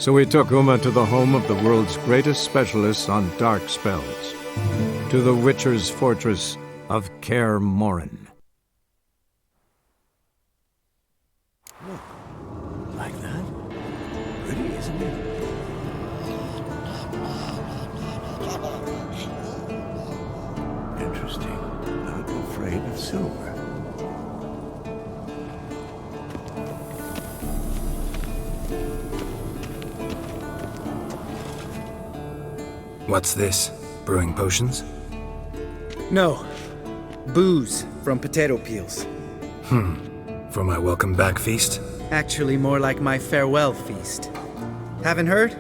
So we took Uma to the home of the world's greatest specialists on dark spells, to the Witcher's fortress of Kaer Morhen. Look, like that? Pretty, isn't it? Interesting. Not afraid of silver. What's this? Brewing potions? No. Booze from potato peels. For my welcome back feast? Actually, more like my farewell feast. Haven't heard?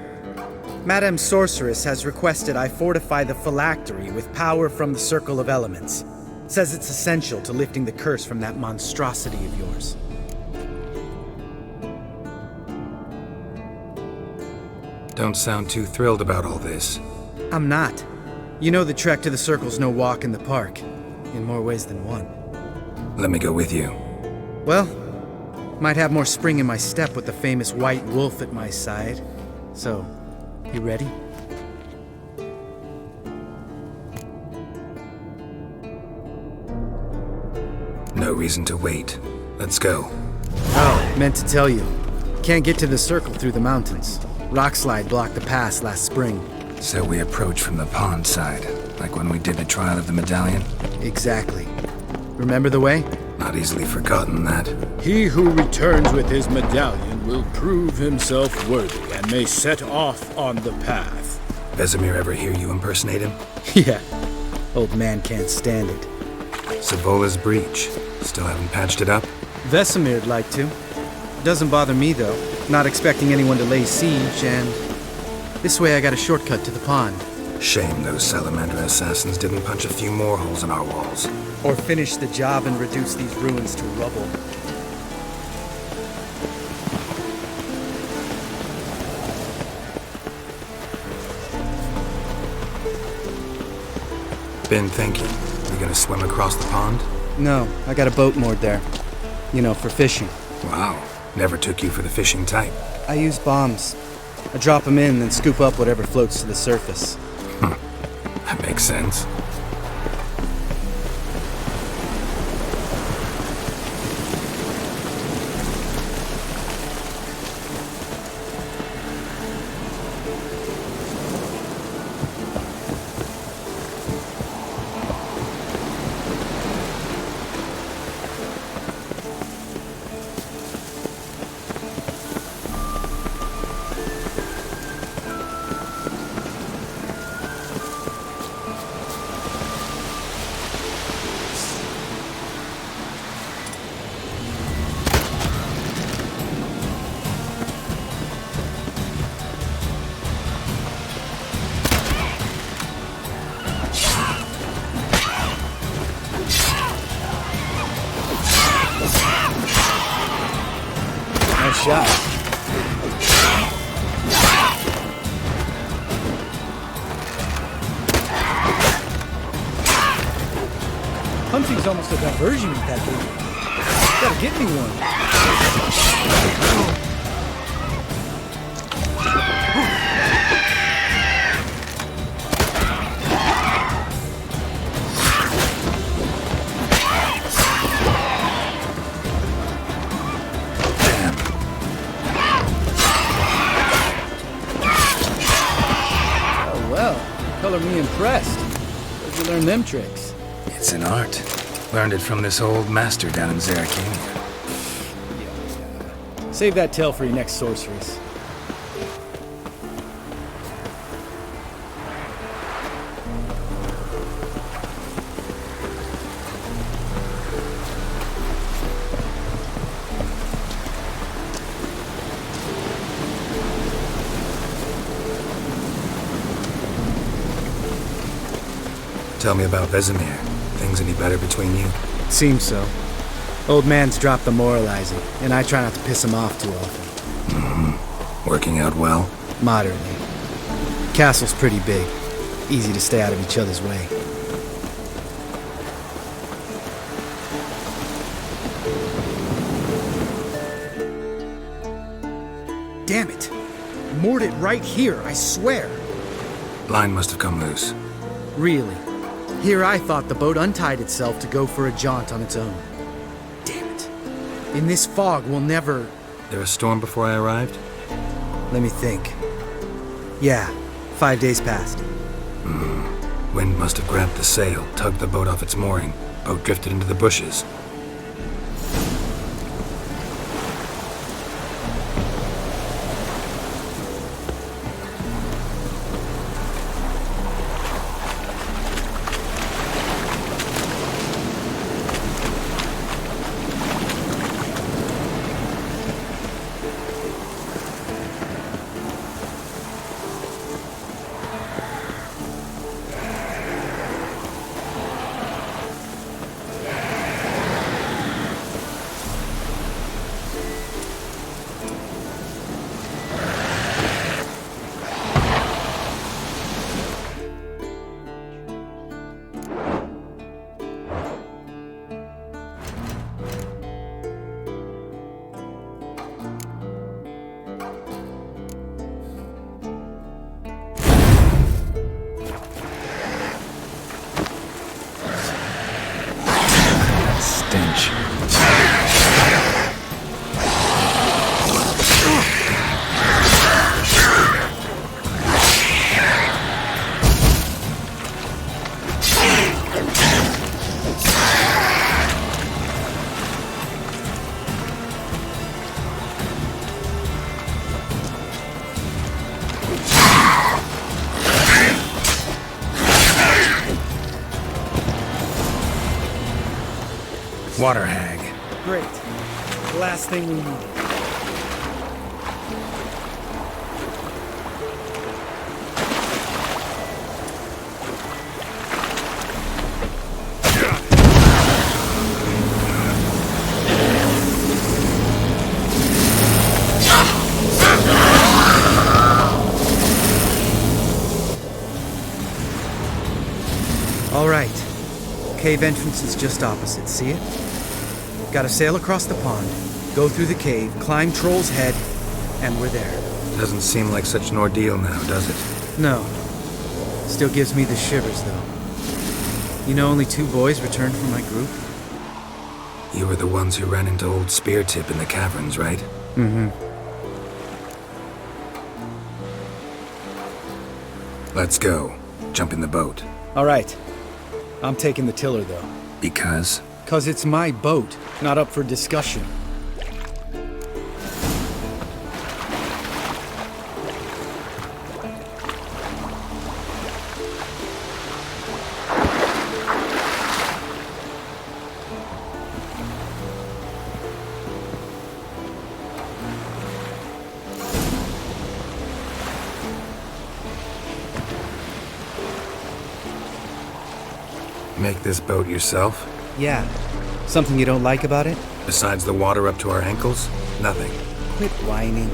Madame Sorceress has requested I fortify the phylactery with power from the Circle of Elements. Says it's essential to lifting the curse from that monstrosity of yours. Don't sound too thrilled about all this. I'm not. You know the trek to the Circle's no walk in the park. In more ways than one. Let me go with you. Well, might have more spring in my step with the famous white wolf at my side. So, you ready? No reason to wait. Let's go. Oh, meant to tell you. Can't get to the Circle through the mountains. Rockslide blocked the pass last spring. So we approach from the pond side, like when we did the trial of the medallion? Exactly. Remember the way? Not easily forgotten that. He who returns with his medallion will prove himself worthy and may set off on the path. Vesemir ever hear you impersonate him? Yeah. Old man can't stand it. Savola's breach. Still haven't patched it up? Vesemir'd like to. Doesn't bother me, though. Not expecting anyone to lay siege, and this way I got a shortcut to the pond. Shame those salamander assassins didn't punch a few more holes in our walls. Or finish the job and reduce these ruins to rubble. Been thinking. You gonna swim across the pond? No, I got a boat moored there. You know, for fishing. Wow. Never took you for the fishing type. I use bombs. I drop them in, then scoop up whatever floats to the surface. That makes sense. Nice shot. Hunting's almost a diversion with that dude. Gotta get me one. Color me impressed. Where'd you learn them tricks? It's an art. Learned it from this old master down in Zeracania. Save that tale for your next sorceress. Tell me about Vesemir. Things any better between you? Seems so. Old man's dropped the moralizing, and I try not to piss him off too often. Working out well? Moderately. Castle's pretty big. Easy to stay out of each other's way. Damn it! moored it right here, I swear. Line must have come loose. Really? Here I thought the boat untied itself to go for a jaunt on its own. Damn it. In this fog, we'll never... There a storm before I arrived? Let me think. Yeah, 5 days passed. Wind must have grabbed the sail, tugged the boat off its mooring. Boat drifted into the bushes. Stench. Water hag. Great. Last thing we need. All right. Cave entrance is just opposite, see it? Gotta sail across the pond, go through the cave, climb Troll's Head, and we're there. Doesn't seem like such an ordeal now, does it? No. Still gives me the shivers, though. You know only 2 boys returned from my group? You were the ones who ran into old Spear Tip in the caverns, right? Mm-hmm. Let's go. Jump in the boat. All right. I'm taking the tiller, though. Because? 'Cause it's my boat, not up for discussion. Make this boat yourself? Yeah. Something you don't like about it? Besides the water up to our ankles? Nothing. Quit whining.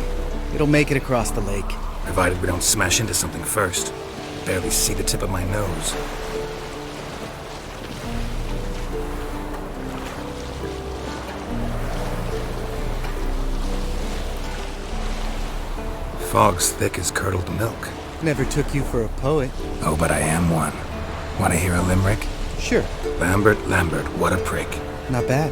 It'll make it across the lake. Provided we don't smash into something first. Barely see the tip of my nose. Fog's thick as curdled milk. Never took you for a poet. Oh, but I am one. Want to hear a limerick? Sure. Lambert, what a prick. Not bad.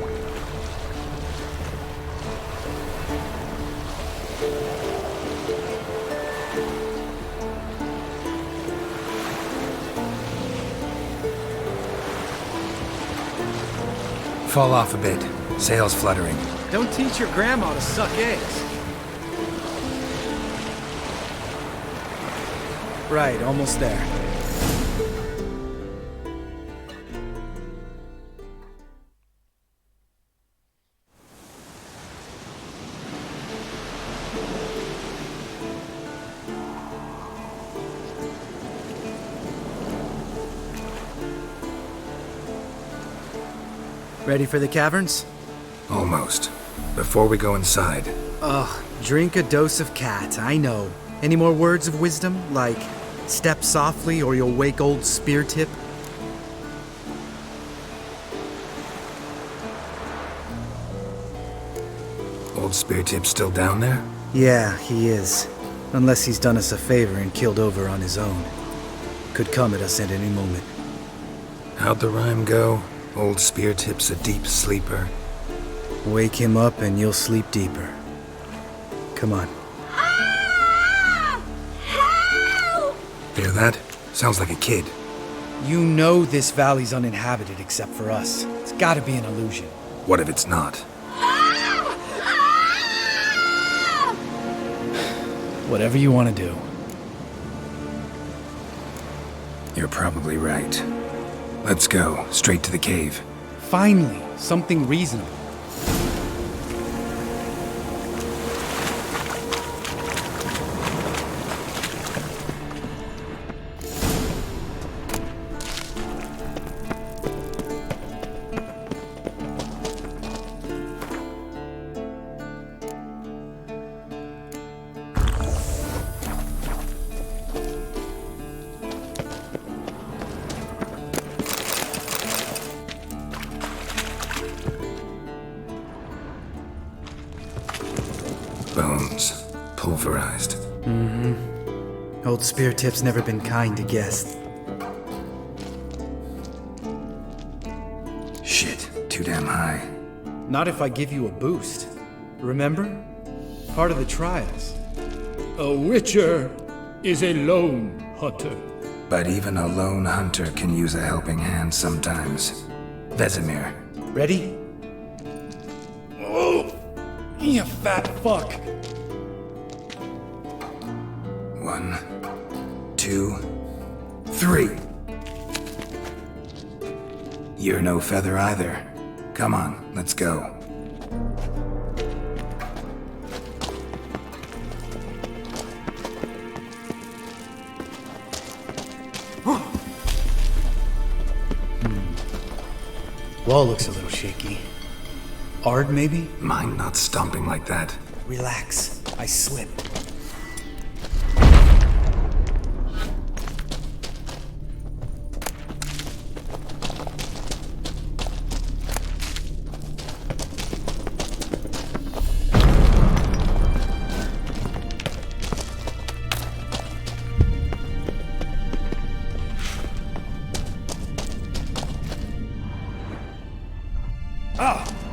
Fall off a bit. Sails fluttering. Don't teach your grandma to suck eggs. Right, almost there. Ready for the caverns? Almost. Before we go inside, Ugh, drink a dose of cat, I know. Any more words of wisdom, like step softly or you'll wake old Spear Tip? old Spear Tip's still down there? Yeah, he is. Unless he's done us a favor and killed over on his own. Could come at us at any moment. How'd the rhyme go? Old spear tip's a deep sleeper. Wake him up and you'll sleep deeper. Come on. Hear that? Sounds like a kid. You know this valley's uninhabited except for us. It's gotta be an illusion. What if it's not? Whatever you want to do. You're probably right. Let's go, straight to the cave. Finally, something reasonable. Bones. Pulverized. Old Spear Tip's never been kind to guests. Shit, too damn high. Not if I give you a boost. Remember? Part of the trials. A witcher is a lone hunter. But even a lone hunter can use a helping hand sometimes. Vesemir. Ready? Oh! You fat fuck! 1, 2, 3. You're no feather either. Come on, let's go. Wall looks a little shaky. Ard, maybe? Mine not stomping like that. Relax. I slipped.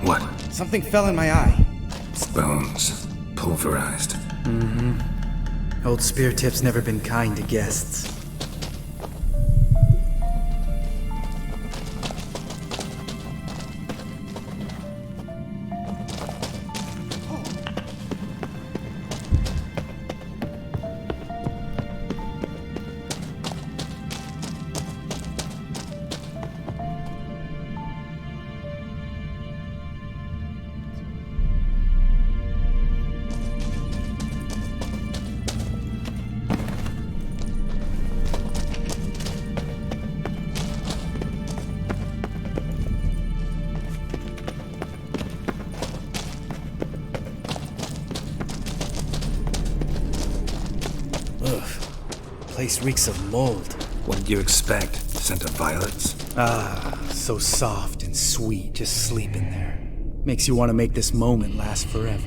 What? Something fell in my eye. Bones. Pulverized. Old Spear Tip's never been kind to guests. Place reeks of mold. What did you expect? Scent of violets? Ah, so soft and sweet, just sleeping there. Makes you want to make this moment last forever.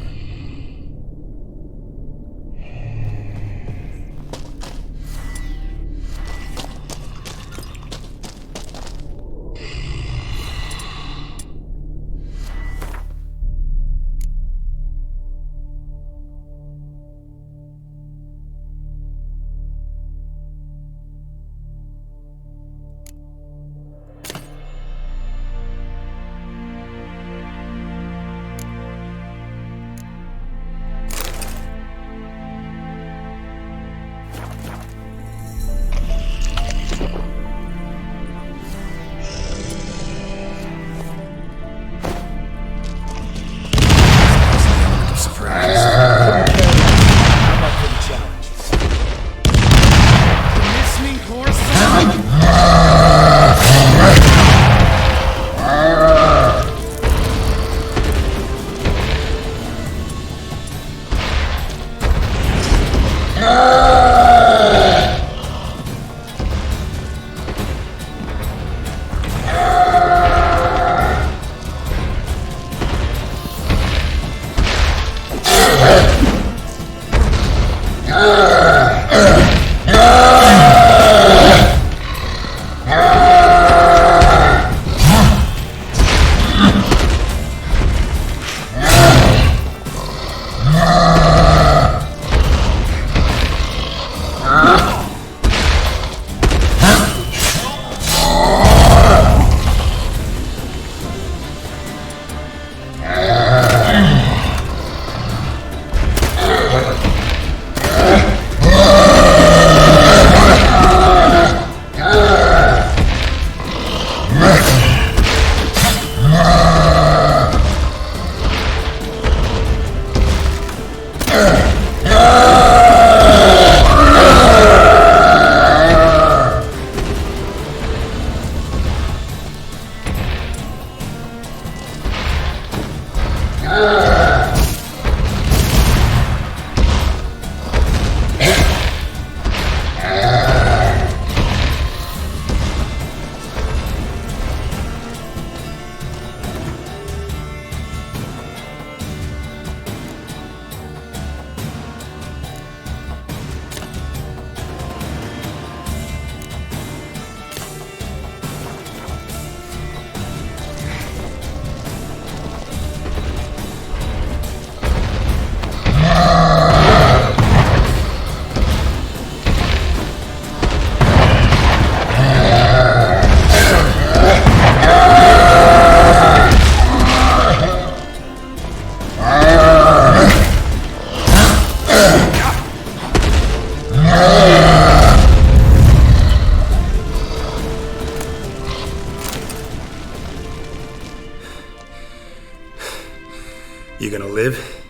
You gonna live?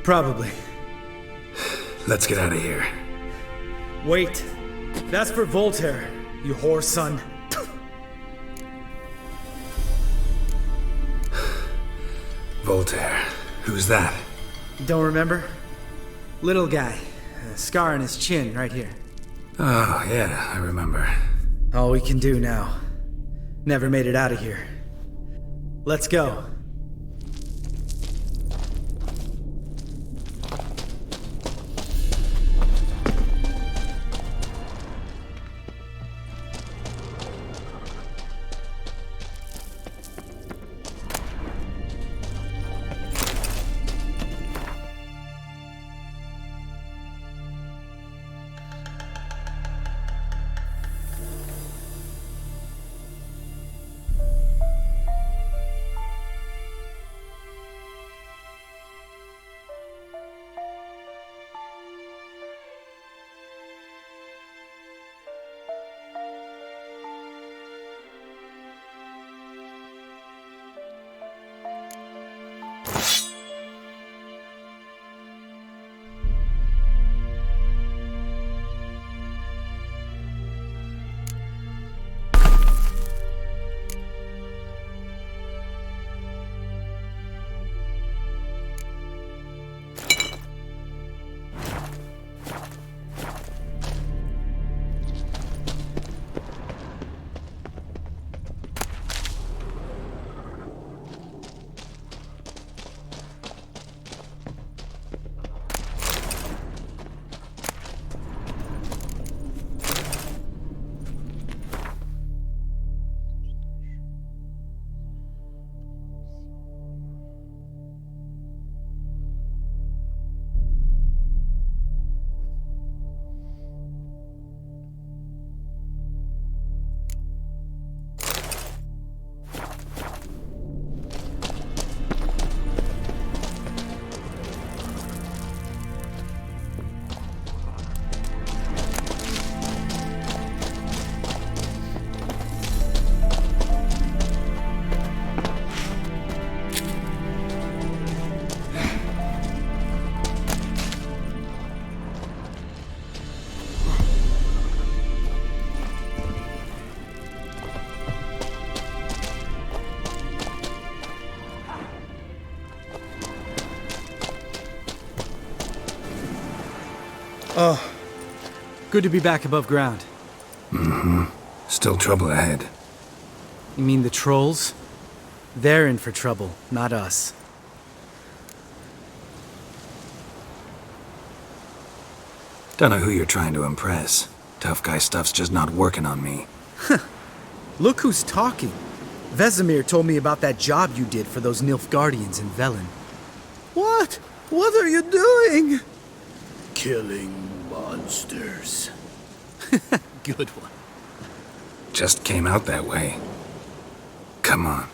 Probably. Let's get out of here. Wait. That's for Voltaire, you whore son. Voltaire. Who's that? Don't remember? Little guy. A scar on his chin right here. Oh, yeah, I remember. All we can do now. Never made it out of here. Let's go. Oh, good to be back above ground. Still trouble ahead. You mean the trolls? They're in for trouble, not us. Don't know who you're trying to impress. Tough guy stuff's just not working on me. Look who's talking. Vesemir told me about that job you did for those Nilfgaardians in Velen. What? What are you doing? Killing monsters. Good one. Just came out that way. Come on.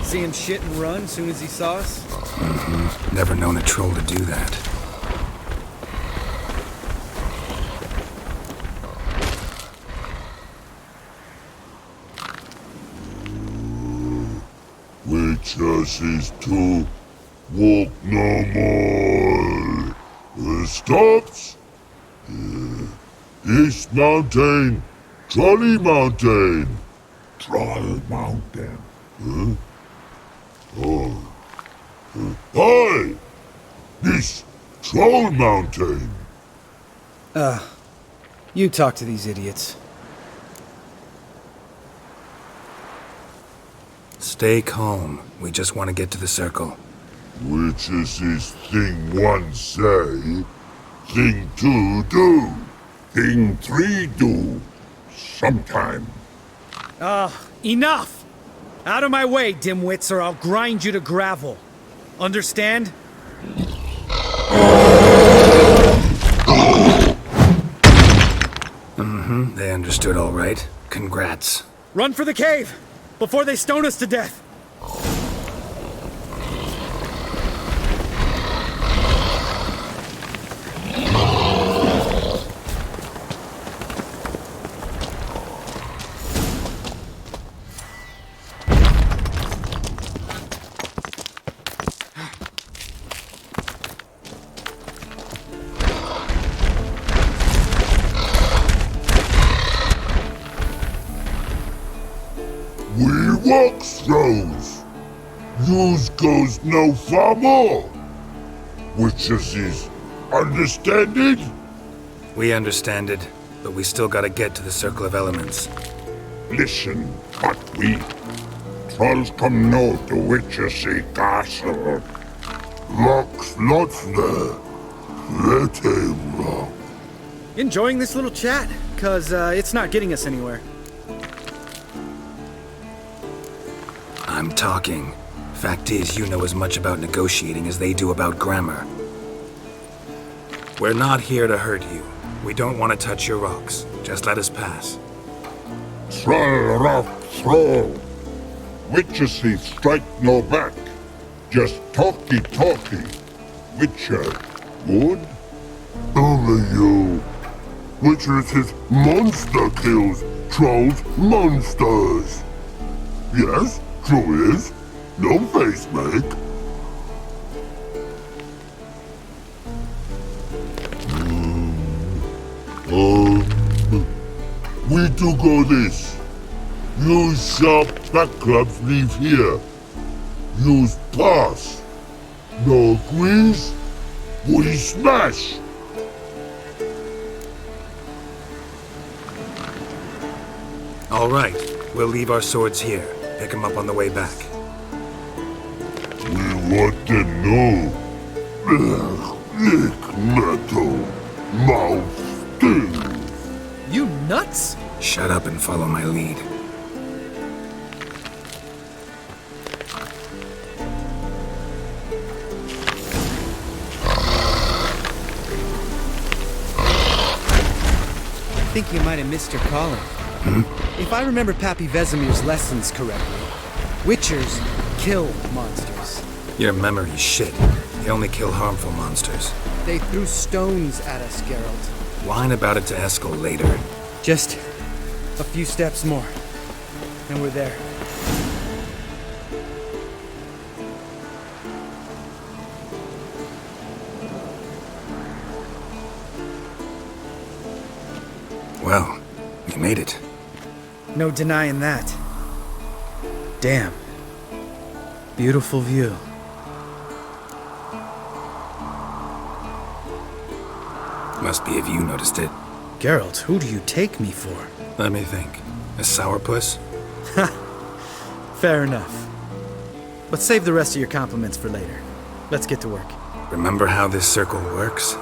See him shit and run as soon as he saw us? Never known a troll to do that. Witches is to walk no more. Stops. East Mountain, Trolley Mountain. Troll Mountain. Huh? Oh. Hi! This Troll Mountain. You talk to these idiots. Stay calm. We just want to get to the circle. Which is this thing one say, thing two do, thing three do, sometime. Enough! Out of my way, dimwits, or I'll grind you to gravel. Understand? They understood all right. Congrats. Run for the cave! Before they stone us to death! We walk throws. Yous goes no far more. Which is understand it? We understand it, but we still gotta get to the Circle of Elements. Listen, what we trolls come know to Witchersea Castle. Locks lots there. Let him rock. Enjoying this little chat? Cause, it's not getting us anywhere. I'm talking. Fact is, you know as much about negotiating as they do about grammar. We're not here to hurt you. We don't want to touch your rocks. Just let us pass. Troll rock troll. Witchersea strike no back. Just talky. Witcher, good? Only you. Witchersea monster kills trolls monsters. Yes, true is. No face make. We do go this. Use sharp back clubs leave here. Use pass. No agrees? We smash. All right, we'll leave our swords here. Pick them up on the way back. We want to know. Lick metal. Mouth stings. You nuts? Shut up and follow my lead. I think you might have missed your calling. If I remember Pappy Vesemir's lessons correctly, Witchers kill monsters. Your memory's shit. They only kill harmful monsters. They threw stones at us, Geralt. Whine about it to Eskel later. Just a few steps more, and we're there. Well, We made it. No denying that. Damn. Beautiful view. Must be if you noticed it. Geralt, who do you take me for? Let me think. A sourpuss? Fair enough. But save the rest of your compliments for later. Let's get to work. Remember how this circle works?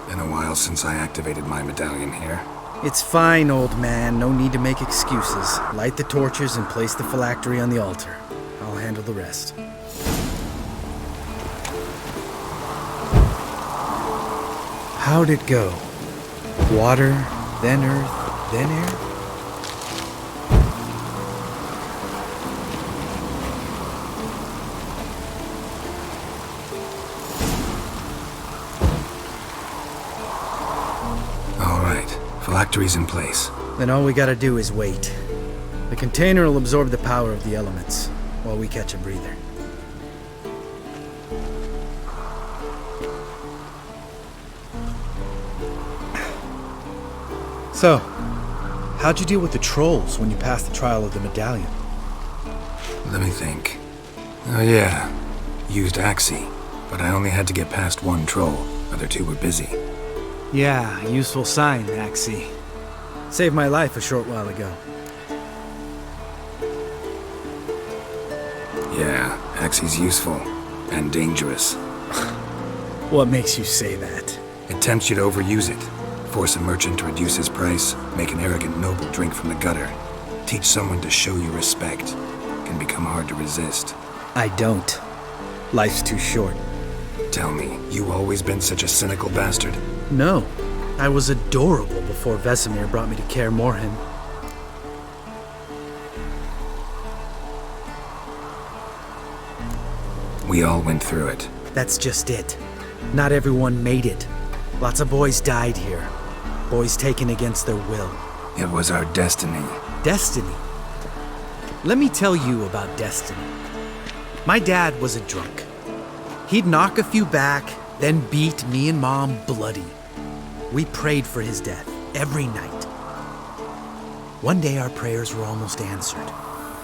Been a while since I activated my medallion here. It's fine, old man. No need to make excuses. Light the torches and place the phylactery on the altar. I'll handle the rest. How'd it go? Water, then earth, then air? All right, phylactery's in place. Then all we gotta do is wait. The container will absorb the power of the elements, while we catch a breather. So, how'd you deal with the trolls when you passed the trial of the medallion? Let me think. Oh yeah, used Axie, but I only had to get past one troll. Other two were busy. Yeah, useful sign, Axie. Saved my life a short while ago. Yeah, Axie's useful and dangerous. What makes you say that? It tempts you to overuse it. Force a merchant to reduce his price, make an arrogant noble drink from the gutter. Teach someone to show you respect. Can become hard to resist. I don't. Life's too short. Tell me, you always been such a cynical bastard? No. I was adorable before Vesemir brought me to Kaer Morhen. We all went through it. That's just it. Not everyone made it. Lots of boys died here. Boys taken against their will. It was our destiny. Destiny? Let me tell you about destiny. My dad was a drunk. He'd knock a few back, then beat me and Mom bloody. We prayed for his death every night. One day our prayers were almost answered.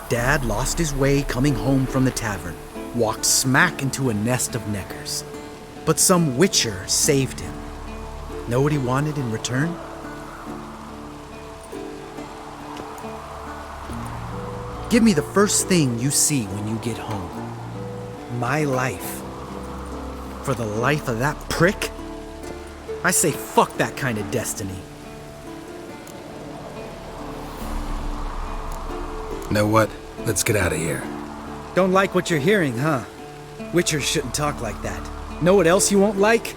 Dad lost his way coming home from the tavern, walked smack into a nest of neckers. But some witcher saved him. Know what he wanted in return? Give me the first thing you see when you get home. My life. For the life of that prick? I say fuck that kind of destiny. Know what? Let's get out of here. Don't like what you're hearing, huh? Witchers shouldn't talk like that. Know what else you won't like?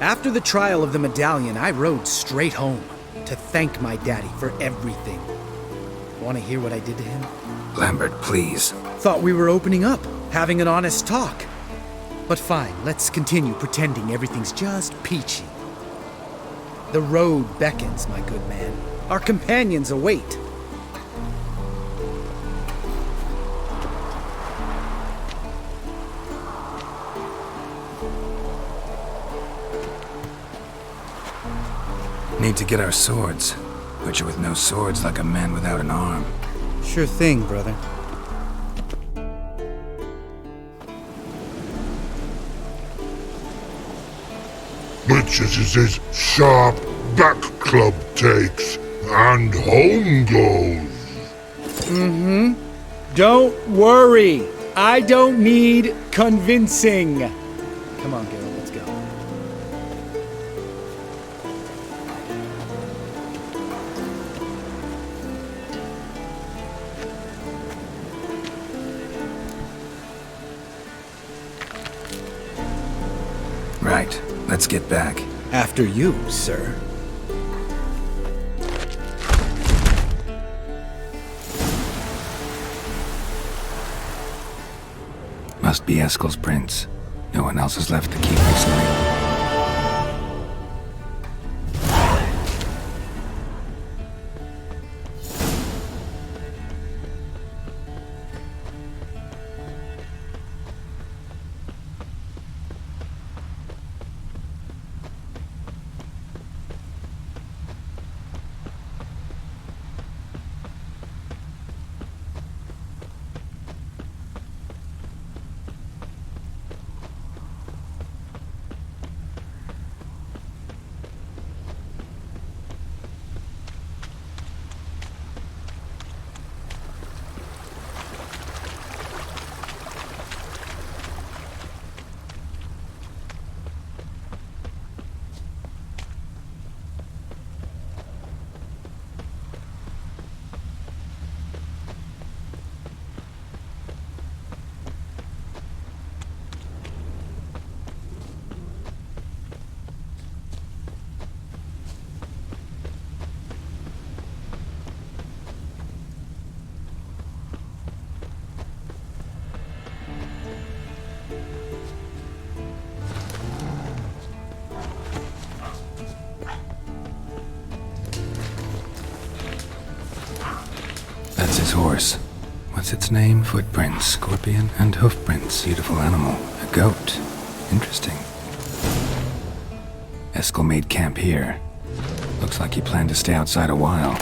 After the trial of the medallion, I rode straight home to thank my daddy for everything. Want to hear what I did to him? Lambert, please. Thought we were opening up, having an honest talk. But fine, let's continue pretending everything's just peachy. The road beckons, my good man. Our companions await. Need to get our swords. Butcher with no swords like a man without an arm. Sure thing, brother. Which is his sharp back club takes, and home goes. Don't worry. I don't need convincing. Come on, Geralt, let's go. Right. Let's get back. After you, sir. Must be Eskel's prince. No one else is left to keep recently. That's his horse. What's its name? Footprints, scorpion, and hoofprints. Beautiful animal. A goat. Interesting. Eskel made camp here. Looks like he planned to stay outside a while.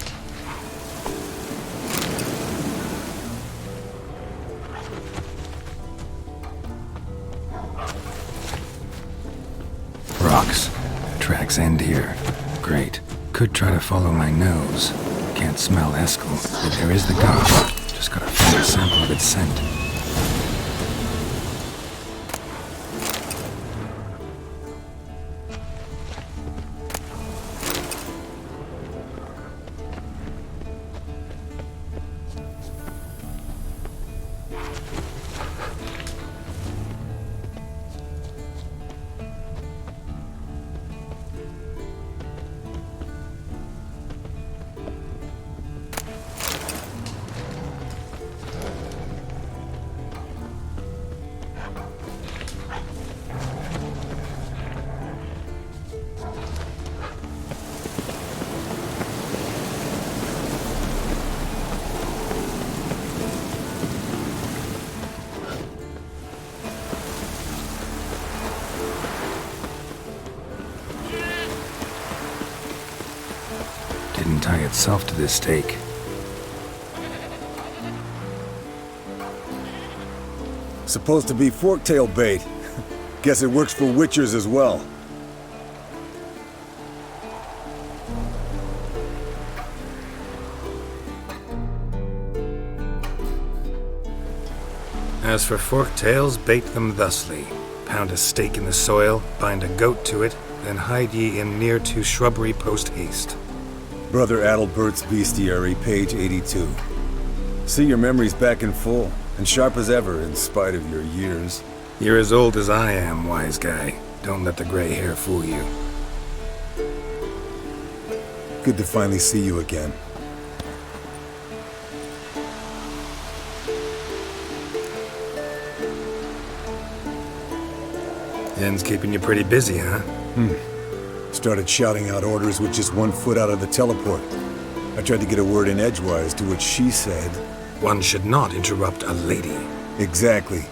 Rocks. Tracks end here. Great. Could try to follow my nose. Can't smell Eskel, but there is the goat. Just gotta find a sample of its scent. Didn't tie itself to this stake. Supposed to be forktail bait. Guess it works for witchers as well. As for forktails, bait them thusly. Pound a stake in the soil, bind a goat to it, then hide ye in near to shrubbery post haste. Brother Adalbert's Bestiary, page 82. See your memories back in full, and sharp as ever in spite of your years. You're as old as I am, wise guy. Don't let the gray hair fool you. Good to finally see you again. Yen's keeping you pretty busy, huh? Started shouting out orders with just 1 foot out of the teleport. I tried to get a word in edgewise to which she said, One should not interrupt a lady. exactly.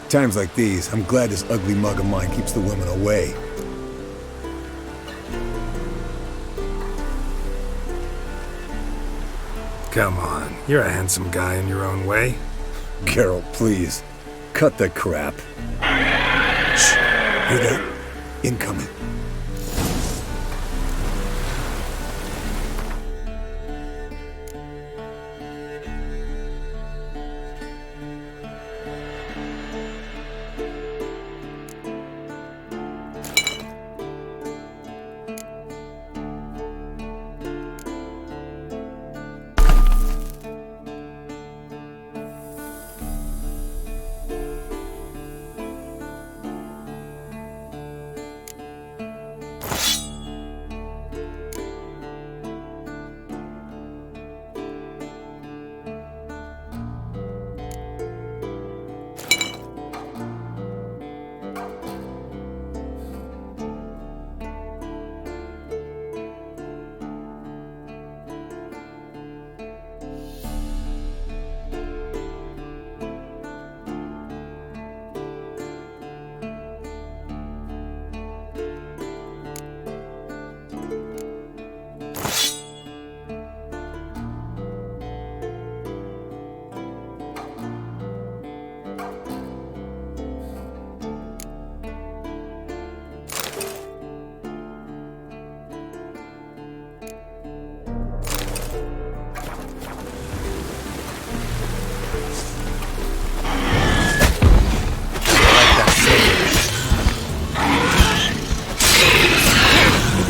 Times like these, I'm glad this ugly mug of mine keeps the women away. Come on, you're a handsome guy in your own way. Geralt, please. Cut the crap. Shh. Hear that? Incoming.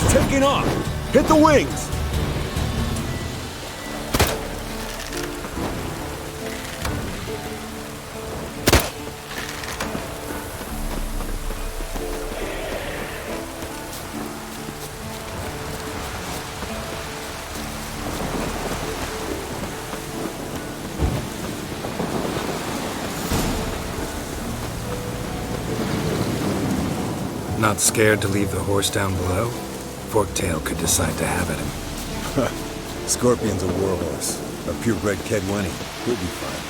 Taking off! Hit the wings! Not scared to leave the horse down below? Forktail could decide to have at him. Scorpion's a warhorse. A purebred Kedwenny. He'll be fine.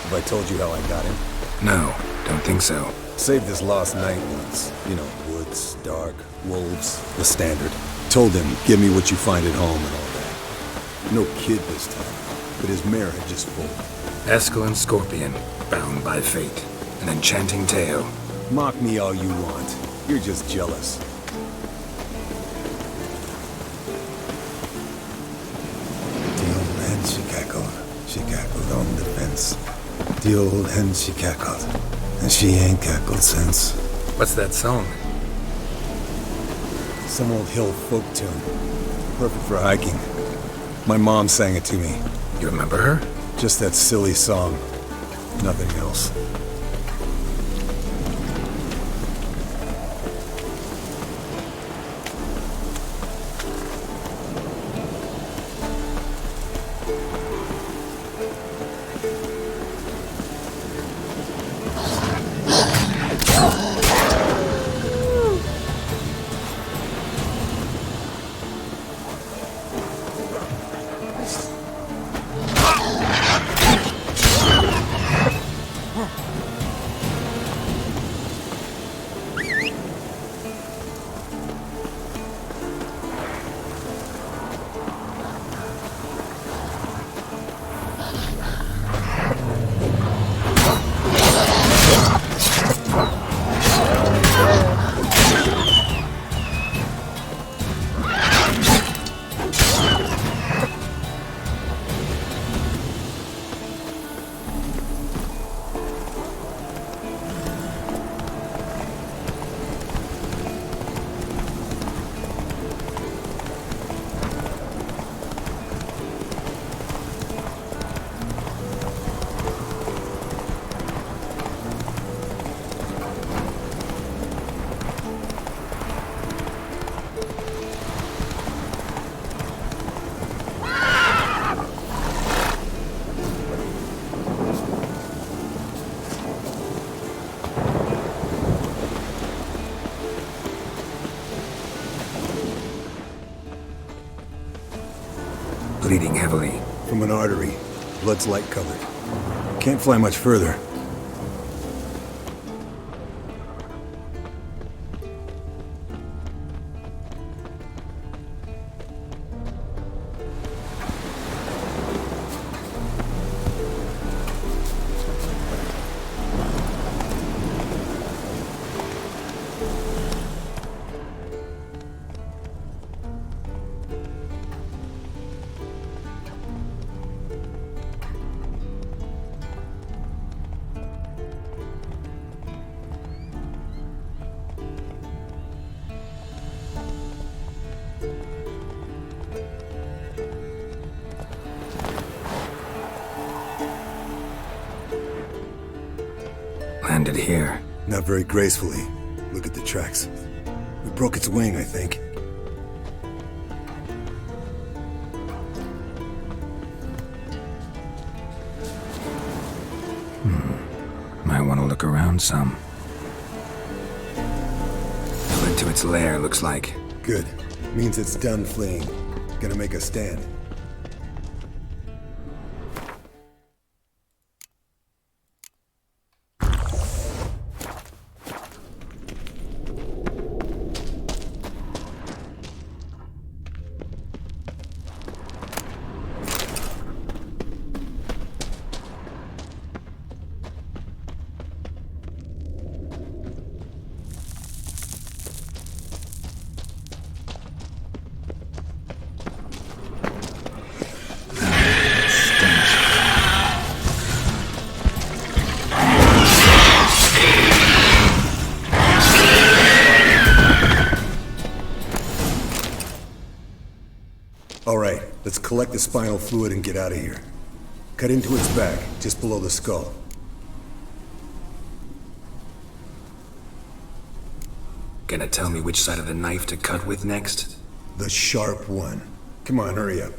Have I told you how I got him? No, don't think so. Saved his lost knight once. You know, woods, dark, wolves, the standard. Told him, give me what you find at home and all that. No kid this time, but his mare had just foaled. Eskel and Scorpion, bound by fate. An enchanting tale. Mock me all you want. You're just jealous. The old hen she cackled. She cackled on the fence. The old hen she cackled. And she ain't cackled since. What's that song? Some old hill folk tune. Perfect for hiking. My mom sang it to me. You remember her? Just that silly song. Nothing else. Bleeding heavily. From an artery. Blood's light colored. Can't fly much further. Landed here. Not very gracefully. Look at the tracks. We broke its wing, I think. Might want to look around some. Fled to its lair, looks like. Good. Means it's done fleeing. Gonna make a stand. Alright, let's collect the spinal fluid and get out of here. Cut into its back, just below the skull. Gonna tell me which side of the knife to cut with next? The sharp one. Come on, hurry up.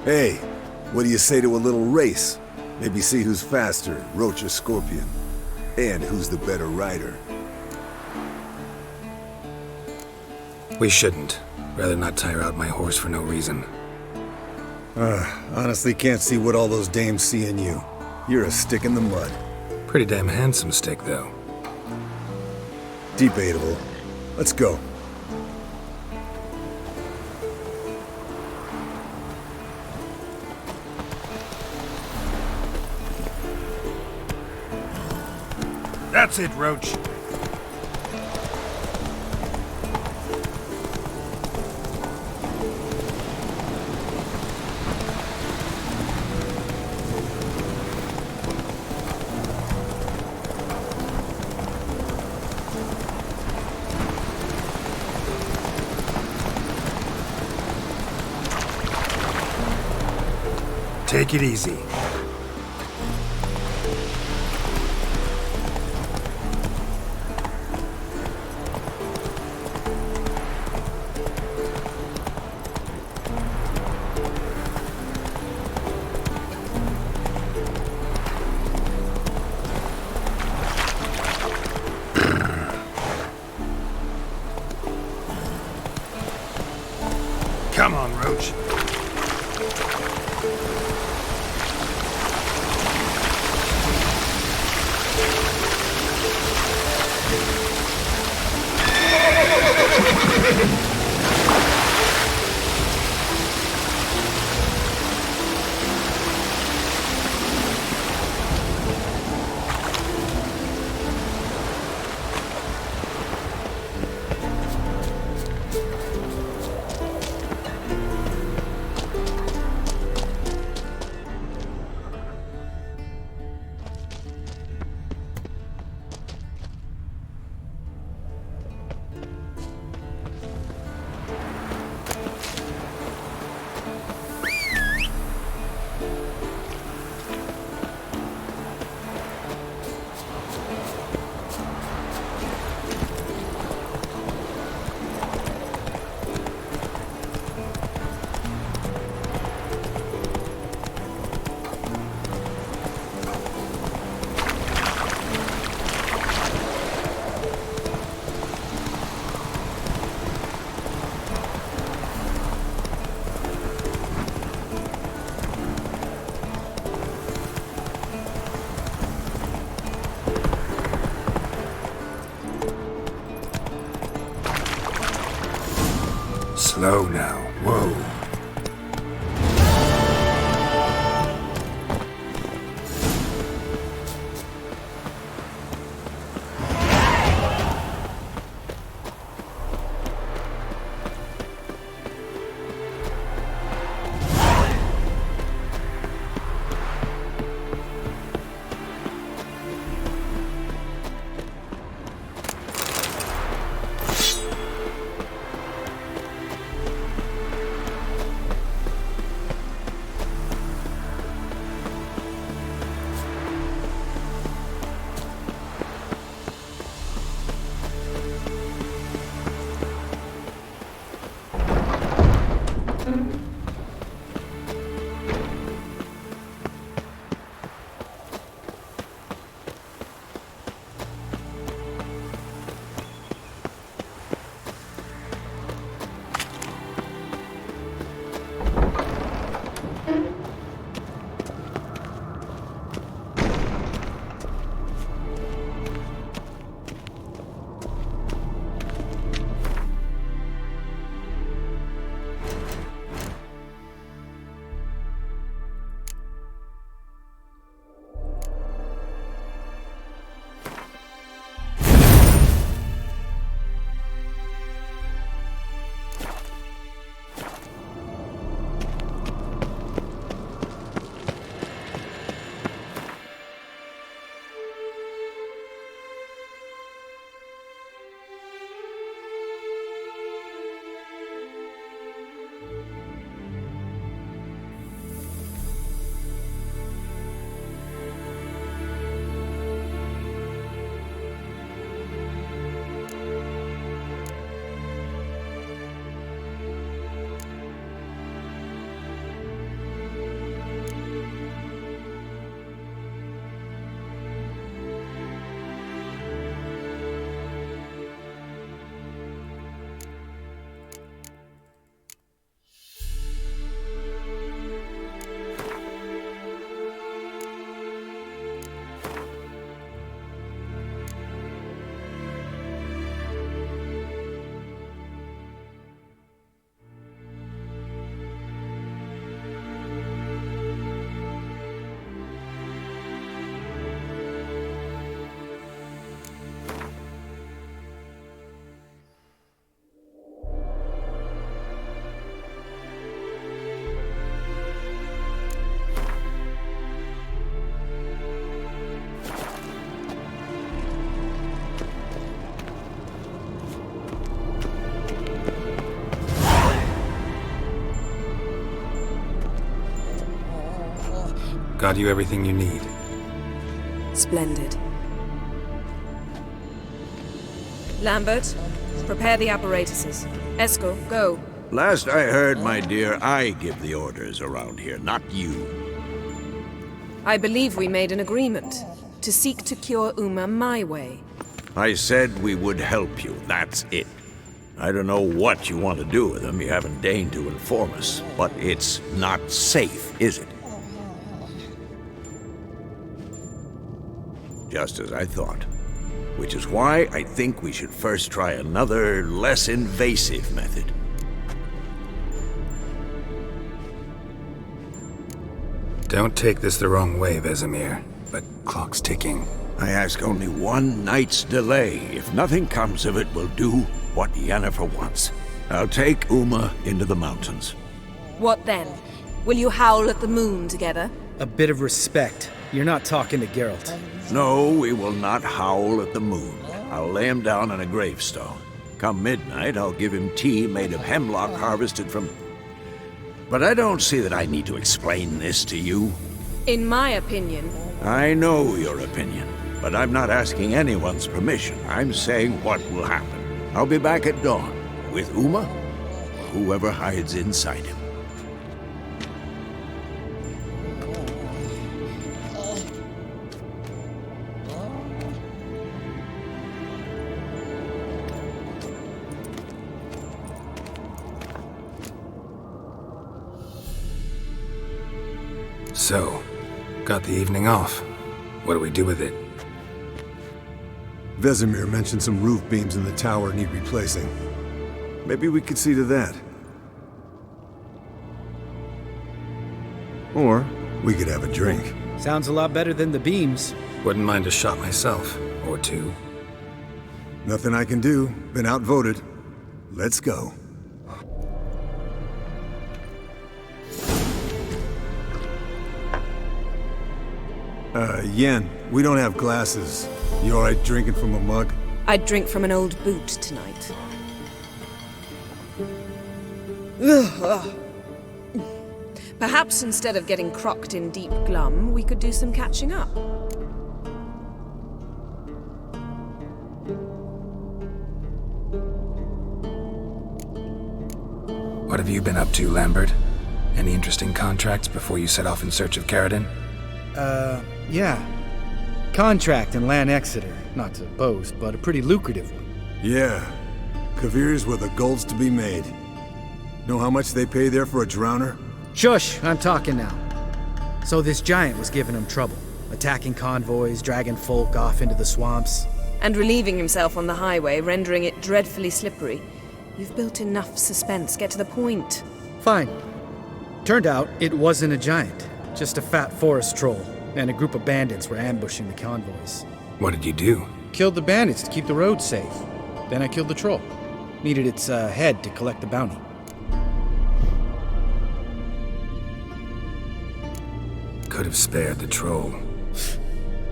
Hey, what do you say to a little race? Maybe see who's faster, Roach or Scorpion. And who's the better rider. We shouldn't. Rather not tire out my horse for no reason. Honestly can't see what all those dames see in you. You're a stick in the mud. Pretty damn handsome stick, though. Debatable. Let's go. That's it, Roach. Take it easy. Come on, Roach. Slow now. Whoa. Got you everything you need. Splendid. Lambert, prepare the apparatuses. Esco, go. Last I heard, my dear, I give the orders around here, not you. I believe we made an agreement to seek to cure Uma my way. I said we would help you, that's it. I don't know what you want to do with him, you haven't deigned to inform us, but it's not safe, is it? Just as I thought. Which is why I think we should first try another, less invasive method. Don't take this the wrong way, Vesemir, but clock's ticking. I ask only one night's delay. If nothing comes of it, we'll do what Yennefer wants. I'll take Uma into the mountains. What then? Will you howl at the moon together? A bit of respect. You're not talking to Geralt. No, we will not howl at the moon. I'll lay him down on a gravestone. Come midnight, I'll give him tea made of hemlock harvested from... But I don't see that I need to explain this to you. In my opinion... I know your opinion, but I'm not asking anyone's permission. I'm saying what will happen. I'll be back at dawn, with Uma, or whoever hides inside him. So, got the evening off. What do we do with it? Vesemir mentioned some roof beams in the tower need replacing. Maybe we could see to that. Or we could have a drink. Sounds a lot better than the beams. Wouldn't mind a shot myself, or two. Nothing I can do. Been outvoted. Let's go. Yen, we don't have glasses. You alright drinking from a mug? I'd drink from an old boot tonight. Perhaps instead of getting crocked in deep glum, we could do some catching up. What have you been up to, Lambert? Any interesting contracts before you set off in search of Caradon? Yeah. Contract in Lan Exeter. Not to boast, but a pretty lucrative one. Yeah. Kavir's where the gold's to be made. Know how much they pay there for a drowner? Shush! I'm talking now. So this giant was giving him trouble. Attacking convoys, dragging folk off into the swamps. And relieving himself on the highway, rendering it dreadfully slippery. You've built enough suspense. Get to the point. Fine. Turned out it wasn't a giant. Just a fat forest troll. And a group of bandits were ambushing the convoys. What did you do? Killed the bandits to keep the roads safe. Then I killed the troll. Needed its head to collect the bounty. Could have spared the troll.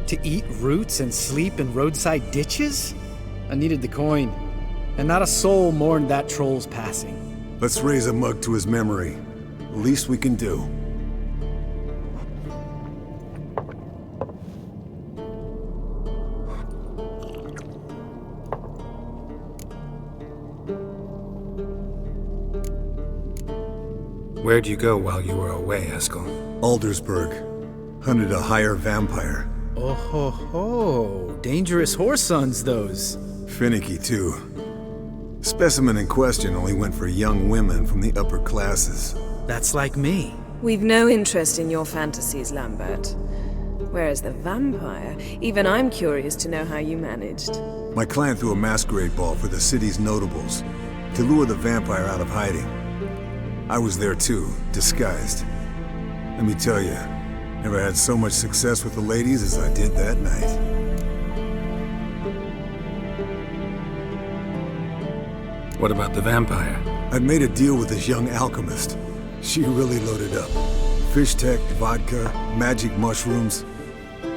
To eat roots and sleep in roadside ditches? I needed the coin. And not a soul mourned that troll's passing. Let's raise a mug to his memory. Least we can do. Where'd you go while you were away, Eskel? Aldersburg. Hunted a higher vampire. Oh ho ho. Dangerous whoresons, those. Finicky, too. Specimen in question only went for young women from the upper classes. That's like me. We've no interest in your fantasies, Lambert. Whereas the vampire, even I'm curious to know how you managed. My clan threw a masquerade ball for the city's notables to lure the vampire out of hiding. I was there too, disguised. Let me tell you, never had so much success with the ladies as I did that night. What about the vampire? I'd made a deal with this young alchemist. She really loaded up. Fish tech, vodka, magic mushrooms.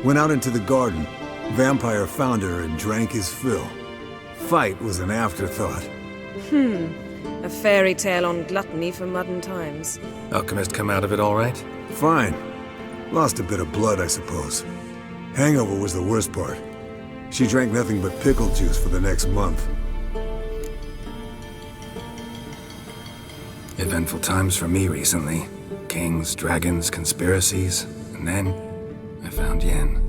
Went out into the garden. Vampire found her and drank his fill. Fight was an afterthought. A fairy tale on gluttony for modern times. Alchemist come out of it all right? Fine. Lost a bit of blood, I suppose. Hangover was the worst part. She drank nothing but pickle juice for the next month. Eventful times for me recently. Kings, dragons, conspiracies, and then I found Yen.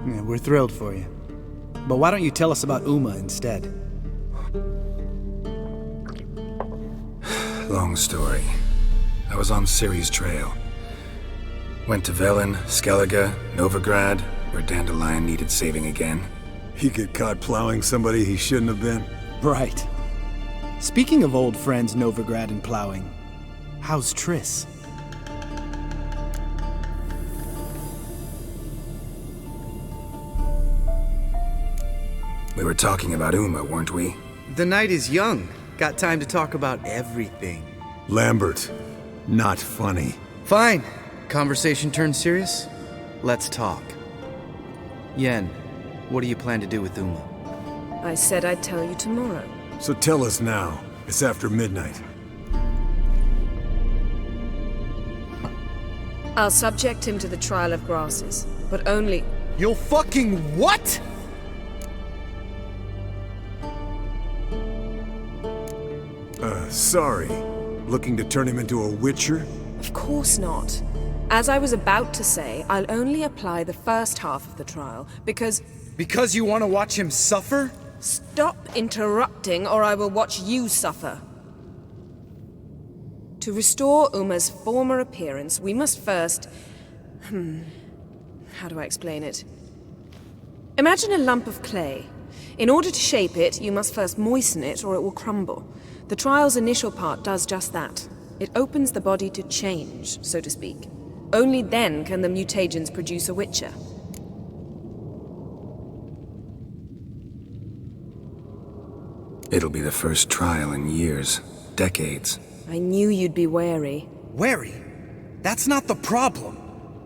Yeah, we're thrilled for you. But why don't you tell us about Uma instead? Long story. I was on Ciri's trail. Went to Velen, Skellige, Novigrad, where Dandelion needed saving again. He get caught plowing somebody he shouldn't have been. Right. Speaking of old friends Novigrad and plowing, how's Triss? We were talking about Uma, weren't we? The night is young. Got time to talk about everything. Lambert, not funny. Fine. Conversation turned serious? Let's talk. Yen, what do you plan to do with Uma? I said I'd tell you tomorrow. So tell us now. It's after midnight. I'll subject him to the trial of grasses, but only... You'll fucking what? Sorry. Looking to turn him into a witcher? Of course not. As I was about to say, I'll only apply the first half of the trial, because... Because you want to watch him suffer? Stop interrupting, or I will watch you suffer. To restore Uma's former appearance, we must first... How do I explain it? Imagine a lump of clay. In order to shape it, you must first moisten it, or it will crumble. The trial's initial part does just that. It opens the body to change, so to speak. Only then can the mutagens produce a witcher. It'll be the first trial in years, decades. I knew you'd be wary. Wary? That's not the problem.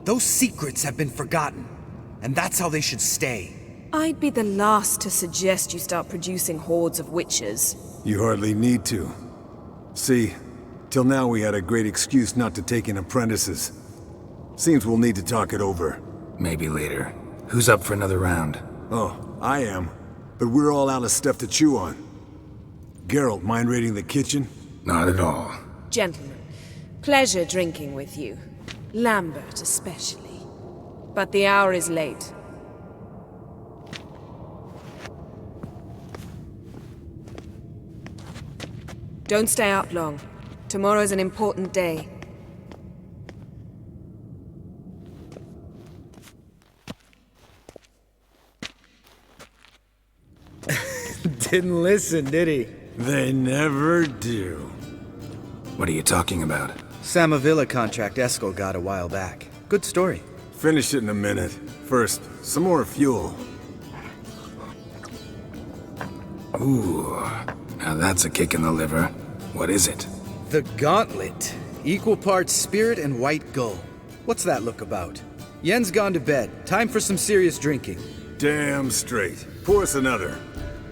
Those secrets have been forgotten, and that's how they should stay. I'd be the last to suggest you start producing hordes of witches. You hardly need to. See, till now we had a great excuse not to take in apprentices. Seems we'll need to talk it over. Maybe later. Who's up for another round? Oh, I am. But we're all out of stuff to chew on. Geralt, mind raiding the kitchen? Not at all. Gentlemen, pleasure drinking with you. Lambert especially. But the hour is late. Don't stay up long. Tomorrow's an important day. Didn't listen, did he? They never do. What are you talking about? Samavilla contract Eskel got a while back. Good story. Finish it in a minute. First, some more fuel. Ooh, now that's a kick in the liver. What is it? The Gauntlet. Equal parts spirit and white gull. What's that look about? Yen's gone to bed. Time for some serious drinking. Damn straight. Pour us another.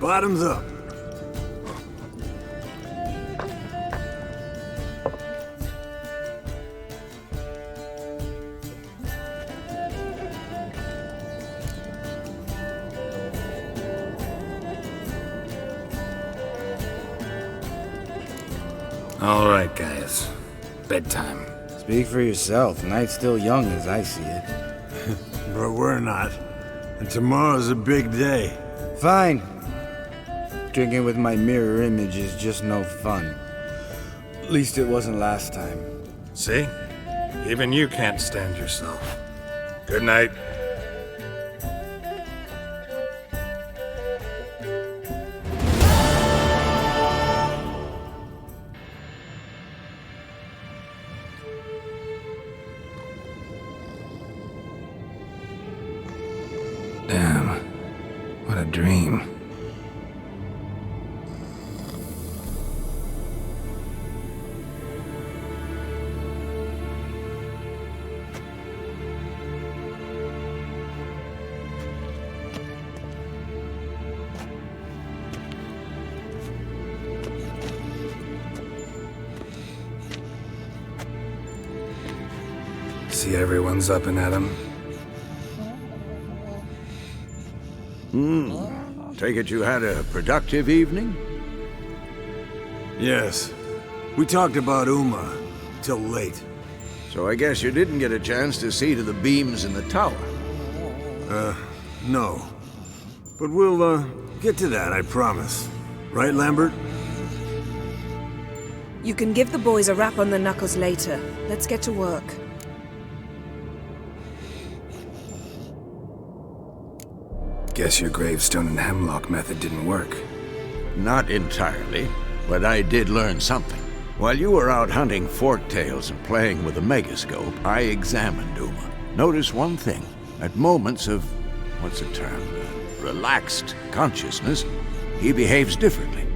Bottoms up. All right, guys. Bedtime. Speak for yourself. Night's still young as I see it. But we're not. And tomorrow's a big day. Fine. Drinking with my mirror image is just no fun. At least it wasn't last time. See? Even you can't stand yourself. Good night. Damn. What a dream. See everyone's up and at 'em. Take it you had a productive evening? Yes. We talked about Uma till late. So I guess you didn't get a chance to see to the beams in the tower. No. But we'll, get to that, I promise. Right, Lambert? You can give the boys a rap on the knuckles later. Let's get to work. Guess your gravestone and hemlock method didn't work. Not entirely, but I did learn something. While you were out hunting forktails and playing with a megascope, I examined Uma. Notice one thing. At moments of, what's the term, relaxed consciousness, he behaves differently.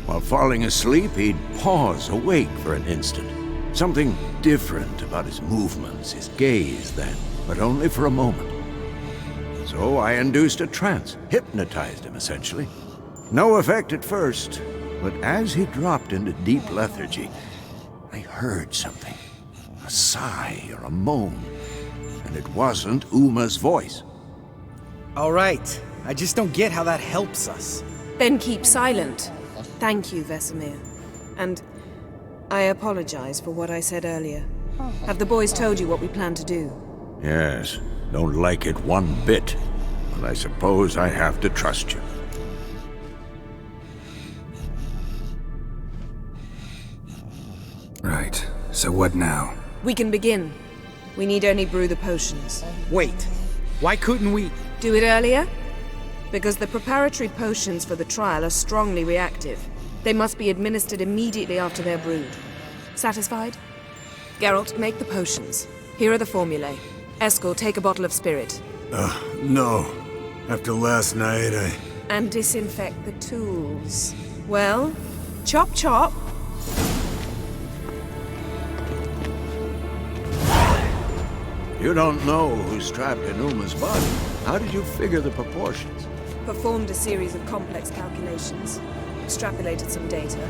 While falling asleep, he'd pause awake for an instant. Something different about his movements, his gaze then, but only for a moment. So I induced a trance, hypnotized him essentially. No effect at first, but as he dropped into deep lethargy, I heard something. A sigh or a moan. And it wasn't Uma's voice. All right. I just don't get how that helps us. Then keep silent. Thank you, Vesemir. And I apologize for what I said earlier. Have the boys told you what we plan to do? Yes, don't like it one bit. But I suppose I have to trust you. Right. So what now? We can begin. We need only brew the potions. Wait. Why couldn't we... Do it earlier? Because the preparatory potions for the trial are strongly reactive. They must be administered immediately after they're brewed. Satisfied? Geralt, make the potions. Here are the formulae. Eskel, take a bottle of spirit. No. After last night, And disinfect the tools. Well, chop chop. You don't know who's trapped in Uma's body. How did you figure the proportions? Performed a series of complex calculations. Extrapolated some data.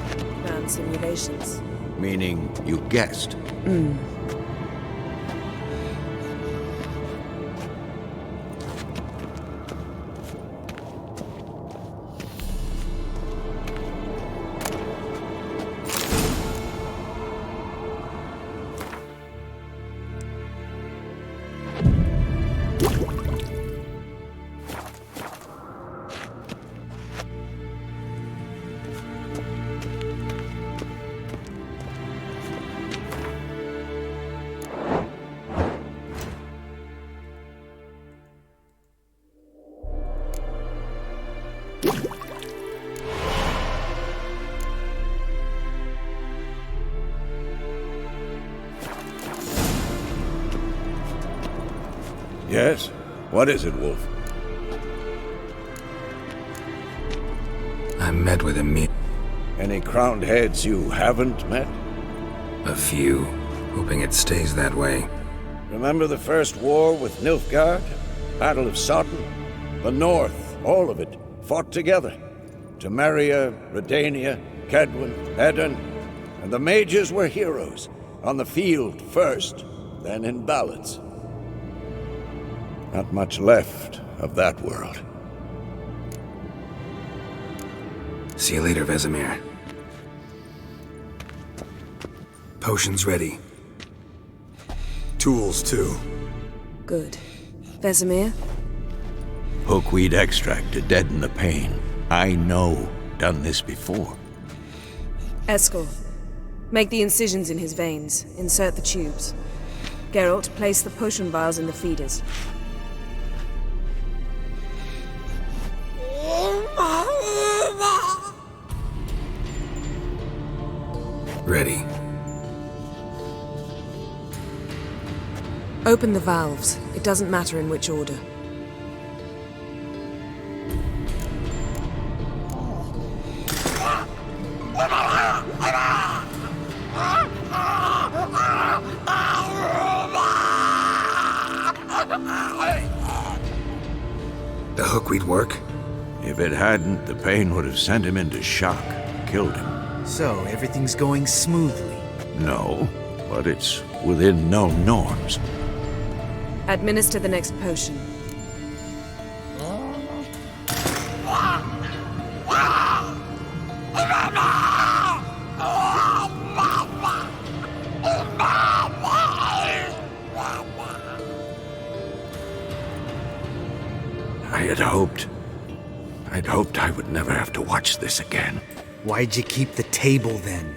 Ran simulations. Meaning you guessed. Yes? What is it, Wolf? I met with him. Any crowned heads you haven't met? A few. Hoping it stays that way. Remember the first war with Nilfgaard? Battle of Sutton? The North, all of it, fought together. Temeria, Redania, Kedwin, Edan, and the mages were heroes. On the field first, then in ballads. Not much left of that world. See you later, Vesemir. Potions ready. tools too. Good. Vesemir? Hookweed extract to deaden the pain. I know. Done this before. Eskel, make the incisions in his veins. Insert the tubes. Geralt, place the potion vials in the feeders. Ready. Open the valves. It doesn't matter in which order. The hookweed work? If it hadn't, the pain would have sent him into shock, killed him. So, everything's going smoothly. No, but it's within known norms. Administer the next potion. I'd hoped I would never have to watch this again. Why'd you keep the table then?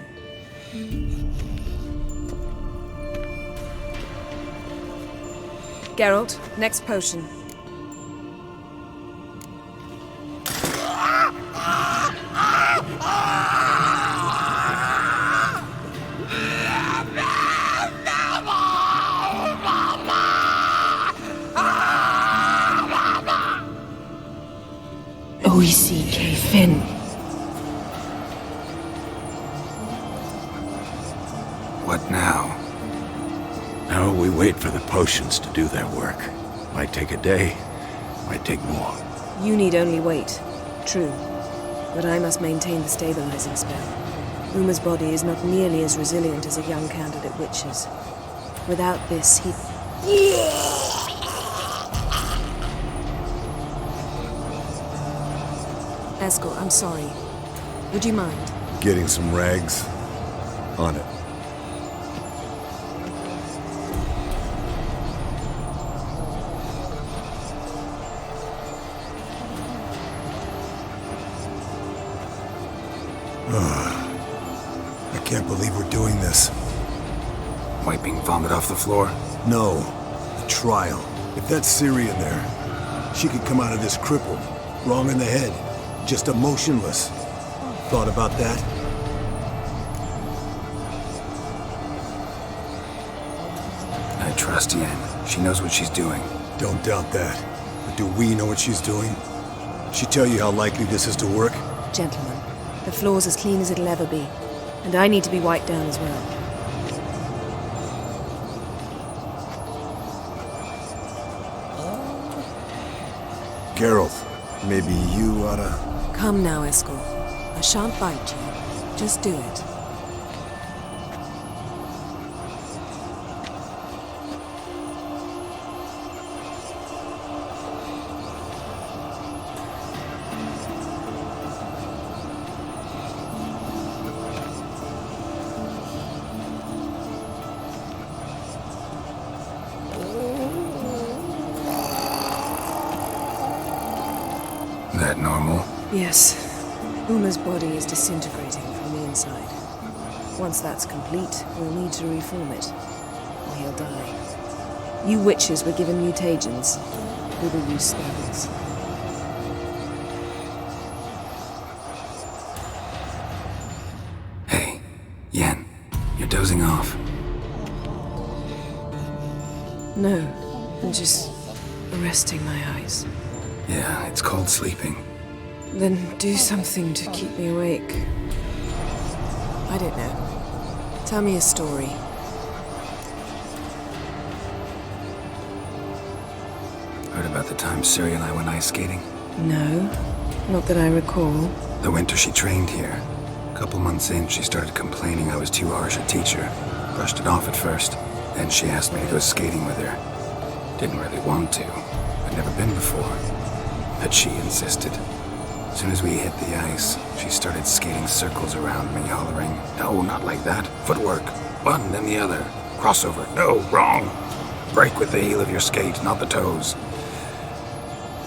Geralt, next potion. O-E-C-K Finn. What now? Now we wait for the potions to do their work. Might take a day, might take more. You need only wait. True. But I must maintain the stabilizing spell. Uma's body is not nearly as resilient as a young candidate witch's. Without this, he... Eskel, I'm sorry. Would you mind? Getting some rags. On it. I can't believe we're doing this. Wiping vomit off the floor? No. The trial. If that's Ciri in there, she could come out of this crippled. Wrong in the head. Just emotionless. Thought about that? I trust Yen. She knows what she's doing. Don't doubt that. But do we know what she's doing? She tell you how likely this is to work? Gentlemen, the floor's as clean as it'll ever be. And I need to be wiped down as well. Geralt, maybe you oughta... Come now, Eskel. I shan't bite you. Just do it. That normal? Yes. Uma's body is disintegrating from the inside. Once that's complete, we'll need to reform it, or he'll die. You witches were given mutagens. We will use spells. Hey, Yen, you're dozing off. No, I'm just resting my eyes. Yeah, it's called sleeping. Then do something to keep me awake. I don't know. Tell me a story. Heard about the time Ciri and I went ice skating? No, not that I recall. The winter she trained here. A couple months in, she started complaining I was too harsh a teacher. Brushed it off at first. Then she asked me to go skating with her. Didn't really want to. I'd never been before. But she insisted. As soon as we hit the ice, she started skating circles around me, hollering, "No, not like that. Footwork. One, then the other. Crossover. No, wrong. Break with the heel of your skate, not the toes."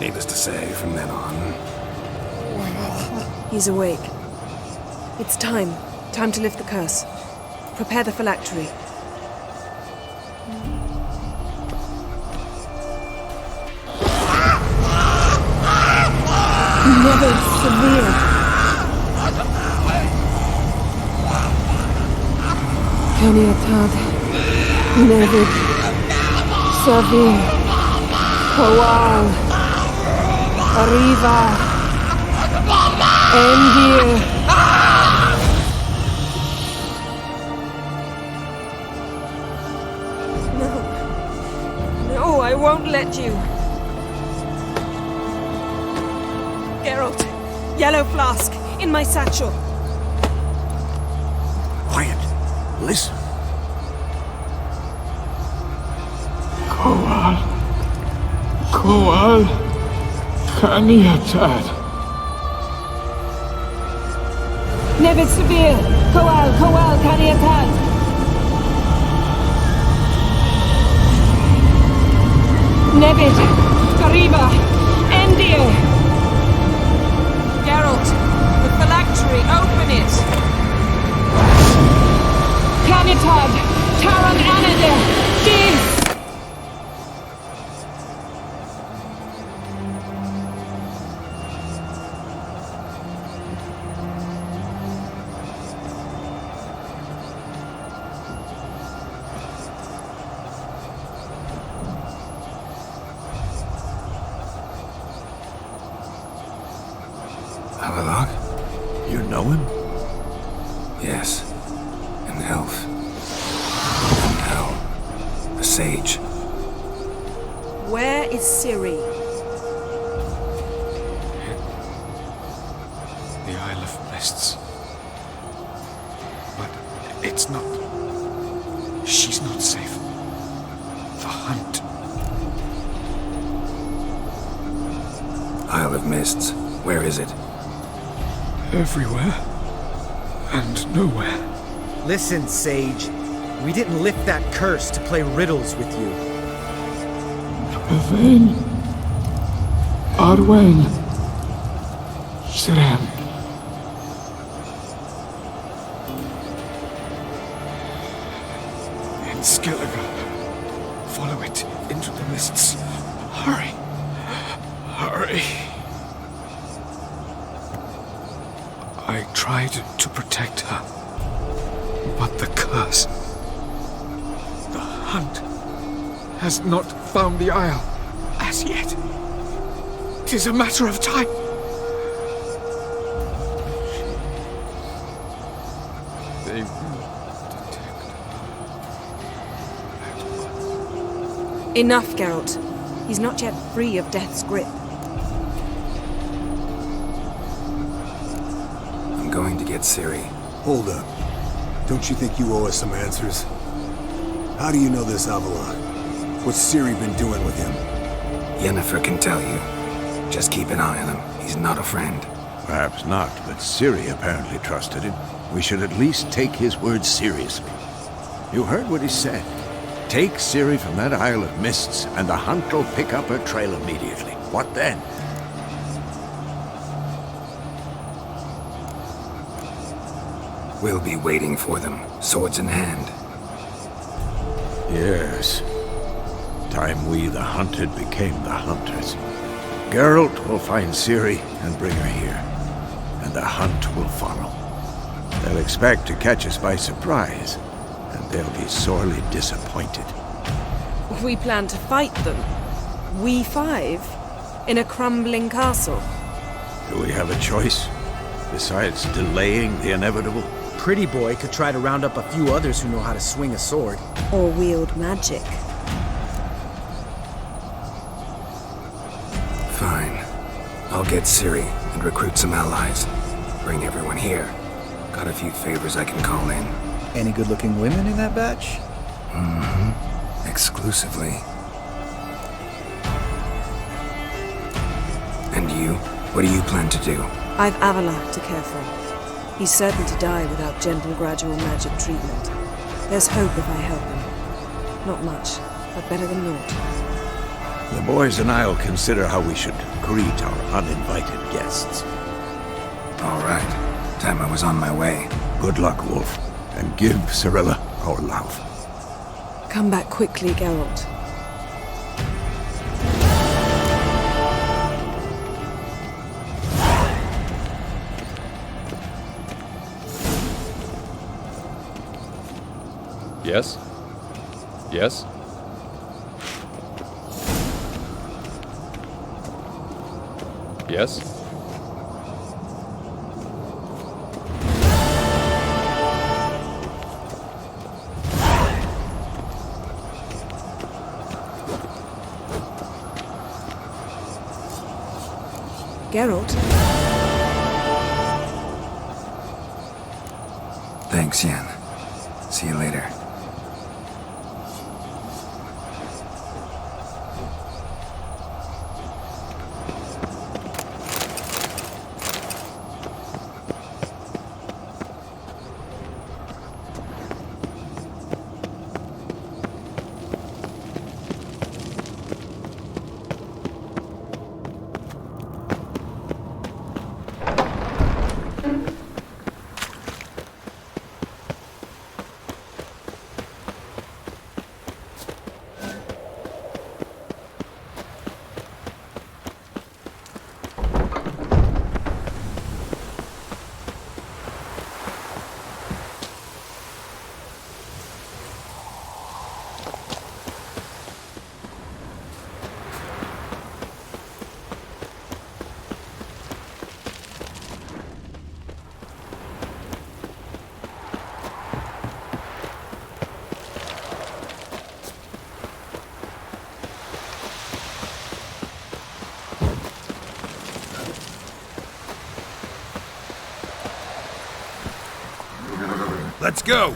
Needless to say, from then on... He's awake. It's time. Time to lift the curse. Prepare the phylactery. Never severe. Caniatad. Nevid. Savin. Kowal. Arriva. Endir. No. No, I won't let you. Geralt, yellow flask, in my satchel. Quiet. Listen. Koal, Kaniatad. Nevid Severe, Koal, Kaniatad. Nevid, Kariba, Endir. Geralt, the phylactery, open it! Kaniatad, Taran Anadir, Dis. Avalok? You know him? Yes. An elf. And now, a sage. Where is Ciri? The Isle of Mists. But it's not... She's not safe. The hunt. Isle of Mists. Where is it? Everywhere. And nowhere. Listen, Sage. We didn't lift that curse to play riddles with you. Yvain. Arwen. Siren. In Skellige. Follow it into the mists. Hurry. Hurry. I tried to protect her, but the curse, the hunt, has not found the Isle as yet. 'Tis a matter of time. They will detect her at once. Enough, Geralt. He's not yet free of death's grip. I'm going to get Ciri. Hold up. Don't you think you owe us some answers? How do you know this Avalok? What's Ciri been doing with him? Yennefer can tell you. Just keep an eye on him. He's not a friend. Perhaps not, but Ciri apparently trusted him. We should at least take his words seriously. You heard what he said. Take Ciri from that Isle of Mists, and the hunt will pick up her trail immediately. What then? We'll be waiting for them, swords in hand. Yes. Time we, the hunted, became the hunters. Geralt will find Ciri and bring her here, and the hunt will follow. They'll expect to catch us by surprise, and they'll be sorely disappointed. We plan to fight them. We five? In a crumbling castle? Do we have a choice? Besides delaying the inevitable? Pretty Boy could try to round up a few others who know how to swing a sword. Or wield magic? Fine. I'll get Ciri and recruit some allies. Bring everyone here. Got a few favors I can call in. Any good-looking women in that batch? Mm-hmm. Exclusively. And you? What do you plan to do? I've Avalok to care for. He's certain to die without gentle, gradual magic treatment. There's hope if I help him. Not much, but better than naught. The boys and I'll consider how we should greet our uninvited guests. All right. Time I was on my way. Good luck, Wolf, and give Cirilla our love. Come back quickly, Geralt. Yes? Yes? Yes? Geralt? Thanks, Yen. See you later. Let's go!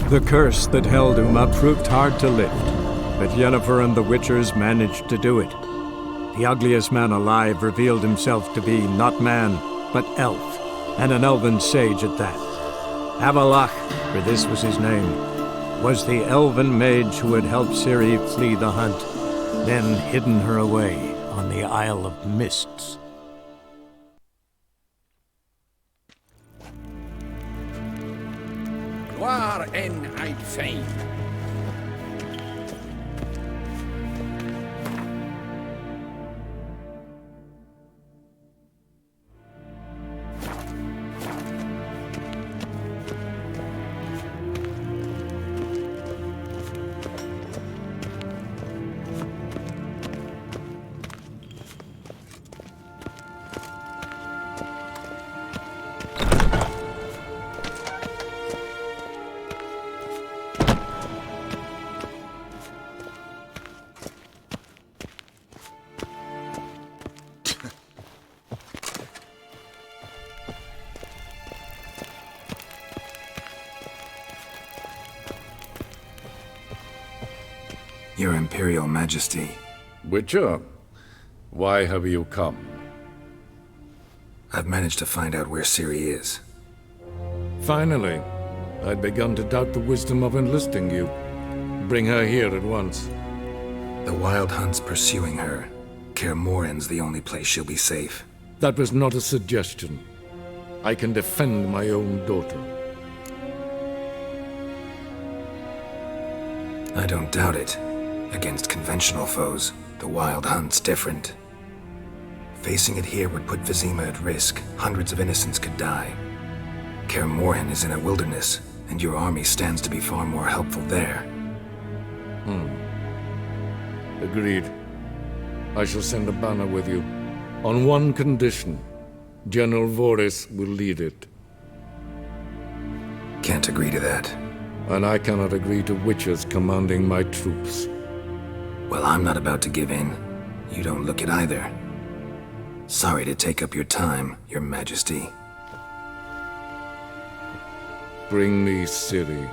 The curse that held Uma proved hard to lift, but Yennefer and the Witchers managed to do it. The ugliest man alive revealed himself to be not man, but elf, and an elven sage at that. Avalach, for this was his name, was the elven mage who had helped Ciri flee the hunt, then hidden her away on the Isle of Mists. Waar en I'd fain. Your Imperial Majesty. Witcher, why have you come? I've managed to find out where Ciri is. Finally. I'd begun to doubt the wisdom of enlisting you. Bring her here at once. The Wild Hunt's pursuing her. Kaer Morhen's the only place she'll be safe. That was not a suggestion. I can defend my own daughter. I don't doubt it. Against conventional foes, the Wild Hunt's different. Facing it here would put Vizima at risk. Hundreds of innocents could die. Kaer Morhen is in a wilderness, and your army stands to be far more helpful there. Agreed. I shall send a banner with you. On one condition. General Voris will lead it. Can't agree to that. And I cannot agree to witches commanding my troops. Well, I'm not about to give in. You don't look it either. Sorry to take up your time, Your Majesty. Bring me Ciri.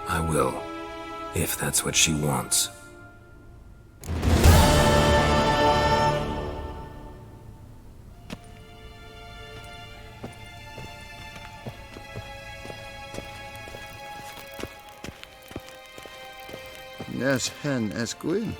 I will, if that's what she wants. Yes, hen as Gwyn.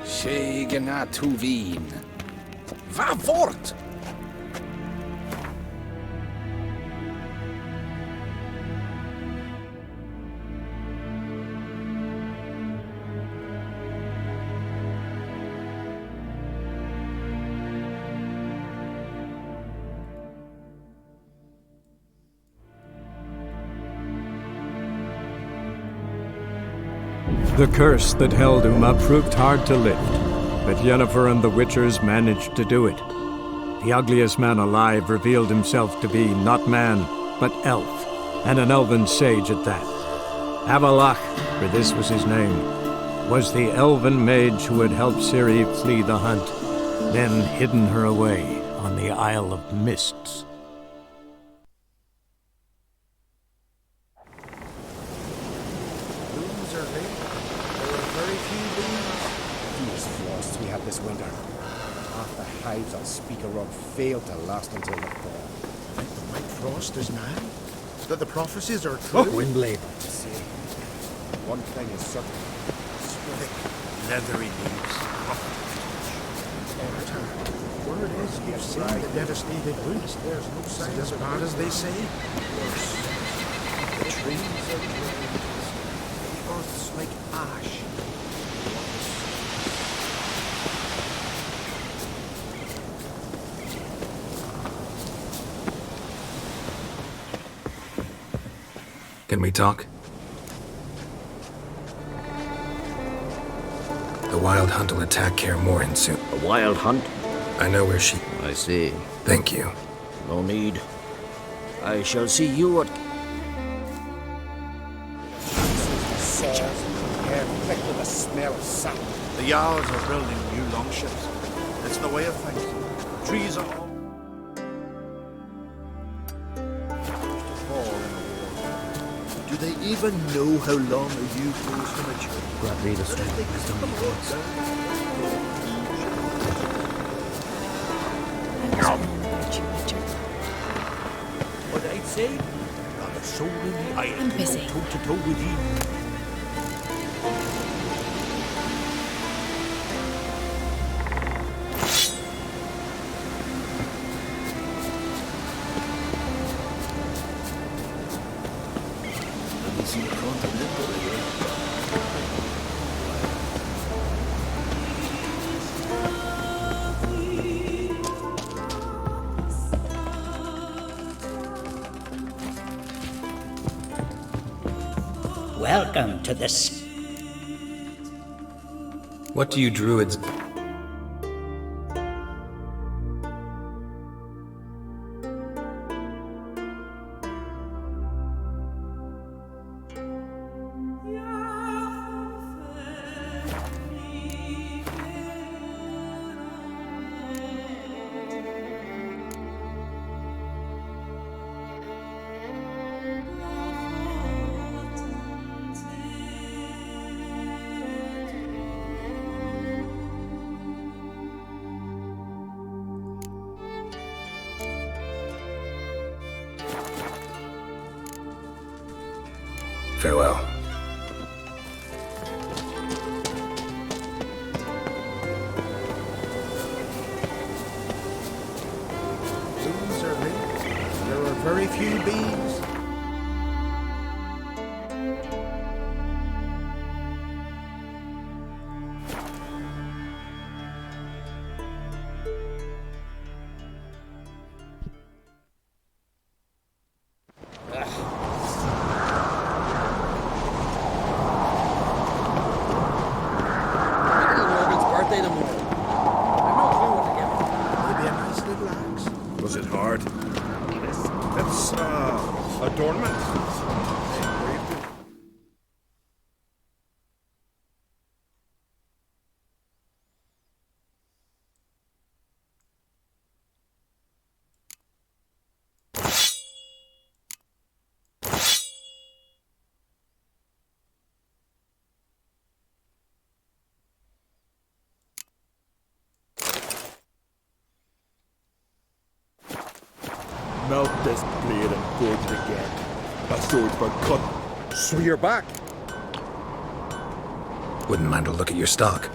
Segena tu vin. Va fort! The curse that held Uma proved hard to lift, but Yennefer and the Witchers managed to do it. The ugliest man alive revealed himself to be not man, but elf, and an elven sage at that. Avalach, for this was his name, was the elven mage who had helped Ciri flee the hunt, then hidden her away on the Isle of Mists. Rooms are late. There are very few bees. These frosts we had this winter. Half the hives I'll speak of fail to last until the fall. Think the white frost is nigh? That the prophecies are true? Windblade. To say. One thing is certain. Thick, leathery leaves. Word is you've seen the devastated woods. There's no signs as bad as they say. Worse. The trees are dry. The earth's like ash. Can we talk? The Wild Hunt will attack Kaer Morhen soon. A wild hunt? I know where she... I see. Thank you. No need. I shall see you at... Saws, hair thick with the smell of sap. The Jarls are building new longships. It's the way of things. Trees are all... Do they even know how long a yew grows from a tree? Gladly the strength has done the What I'd say? Not a soul in the island I'm can busy. go toe-to-toe with you. Welcome to this. What do you druids... Farewell. Blooms are late. There are very few bees. Was it hard? It's, adornment. Melt this blade and forge it again. A sword for cut. Swear back. Wouldn't mind a look at your stock.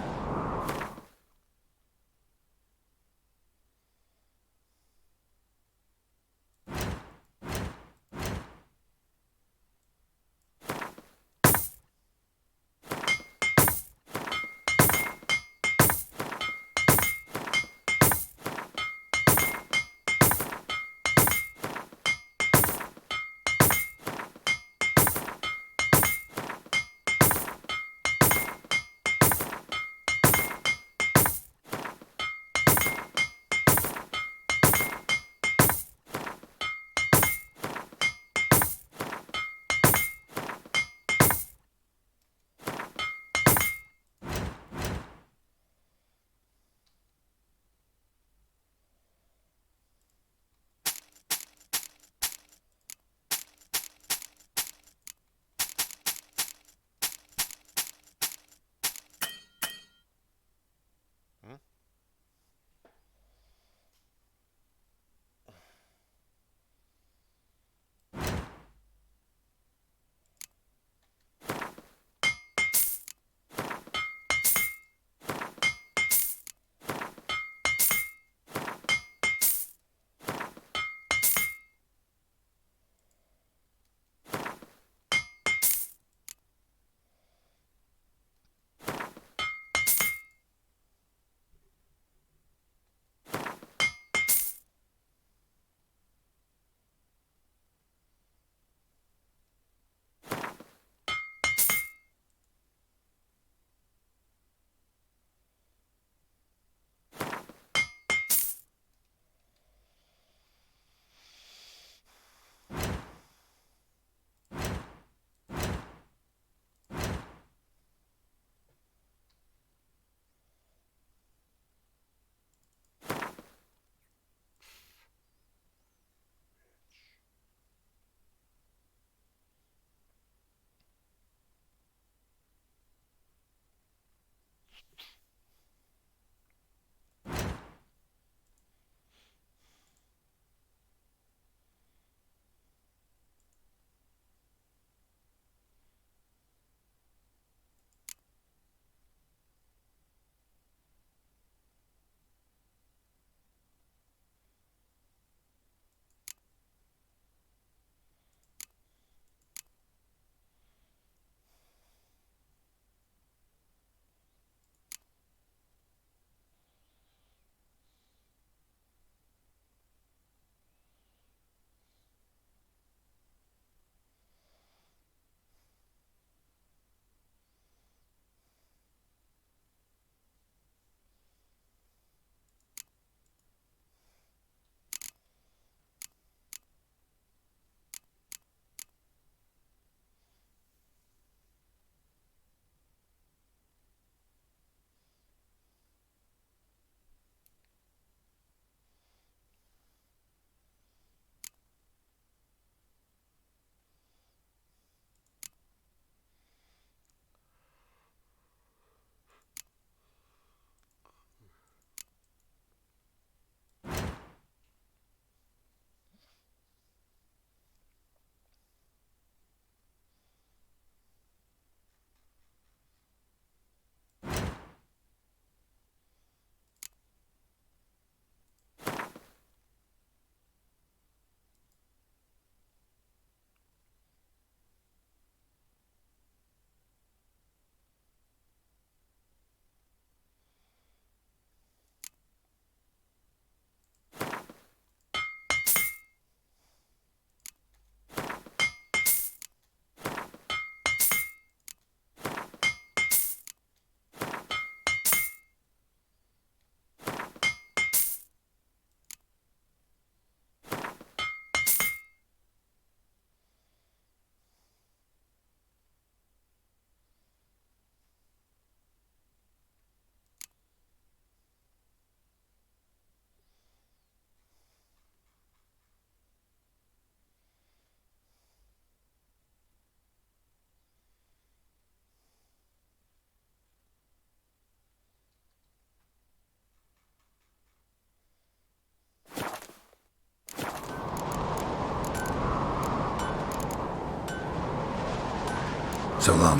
So long.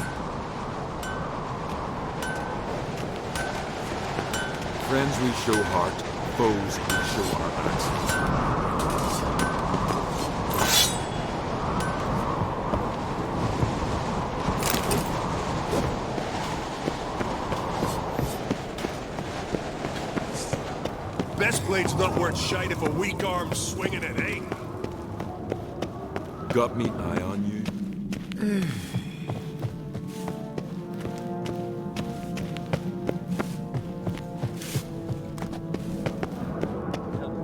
Friends we show heart, foes we show our axes. Best blade's not worth shite if a weak arm's swinging it, eh? Got me eye on you?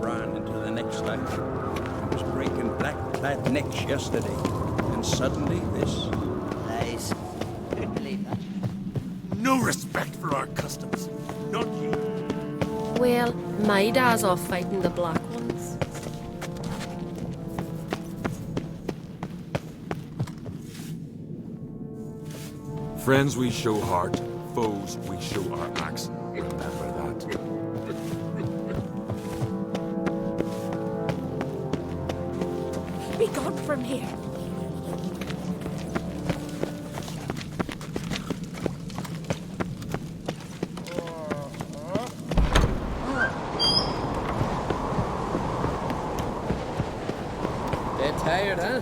Brand into the next life. I was breaking black-clad necks yesterday, and suddenly this. Lies. Couldn't believe that. No respect for our customs. Not you. Well, my dad's off fighting the black ones. Friends we show heart, foes we show our axe. Remember that. Be gone from here. Dead tired, huh?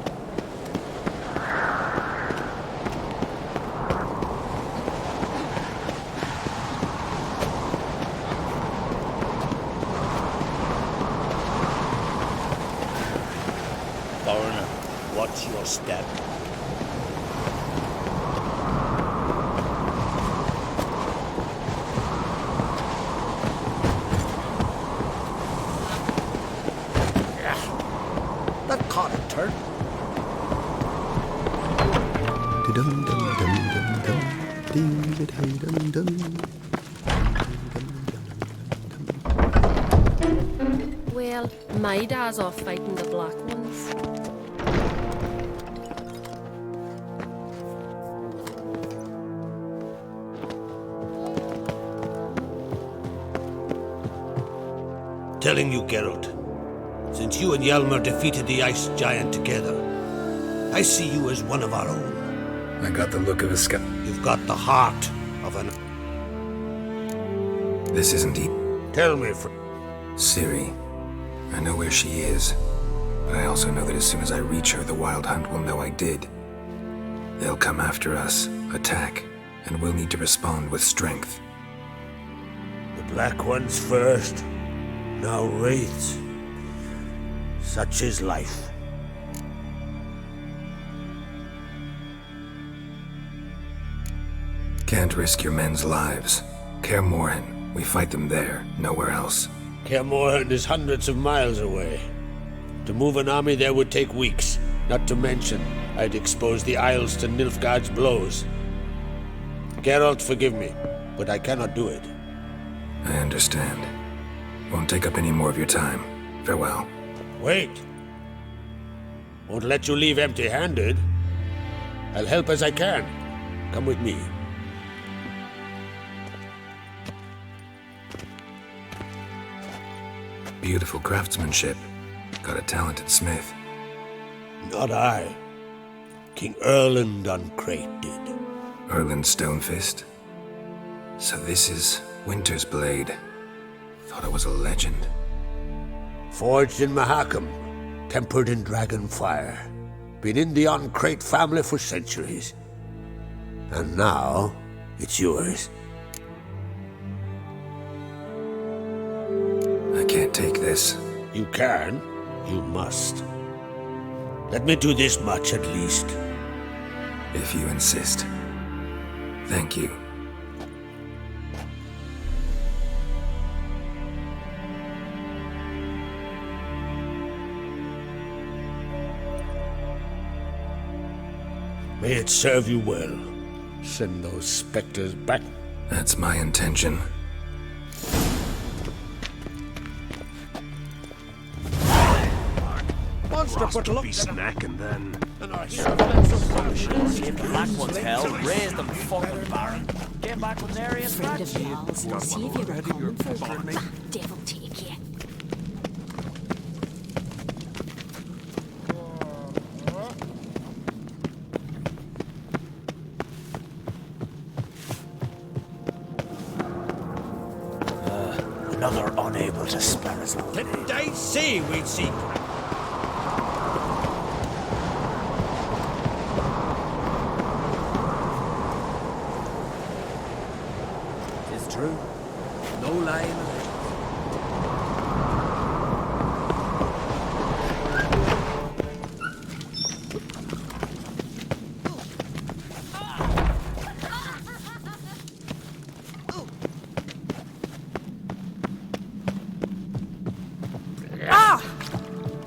Foreigner, watch your step. That caught a turn. Well, my dad's off fighting the black ones. Telling you, Geralt, since you and Hjalmar defeated the ice giant together, I see you as one of our own. I got the look of a scout. You've got the heart of an... This isn't he. Tell me, friend. Ciri. I know where she is, but I also know that as soon as I reach her, the Wild Hunt will know I did. They'll come after us, attack, and we'll need to respond with strength. The Black Ones first, now Wraiths. Such is life. Can't risk your men's lives. Kaer Morhen. We fight them there, nowhere else. Kaer Morhen is hundreds of miles away. To move an army there would take weeks. Not to mention, I'd expose the Isles to Nilfgaard's blows. Geralt, forgive me, but I cannot do it. I understand. Won't take up any more of your time. Farewell. Wait. Won't let you leave empty-handed. I'll help as I can. Come with me. Beautiful craftsmanship. Got a talented smith. Not I. King Erland Uncrate did. Erland Stonefist. So this is Winter's blade. Thought it was a legend. Forged in Mahakam, tempered in dragon fire. Been in the Uncrate family for centuries. And now, it's yours. I can't take this. You can. You must. Let me do this much at least. If you insist. Thank you. May it serve you well. Send those specters back. That's my intention. Monster put look snacking then. and our hero Give the black ones hell, raise them fucking baron. Get back with area Friend of scratch. Val's, see if you're coming for that. Devil take you. Paris. Didn't I say we'd see? It's true. No lie in the legend.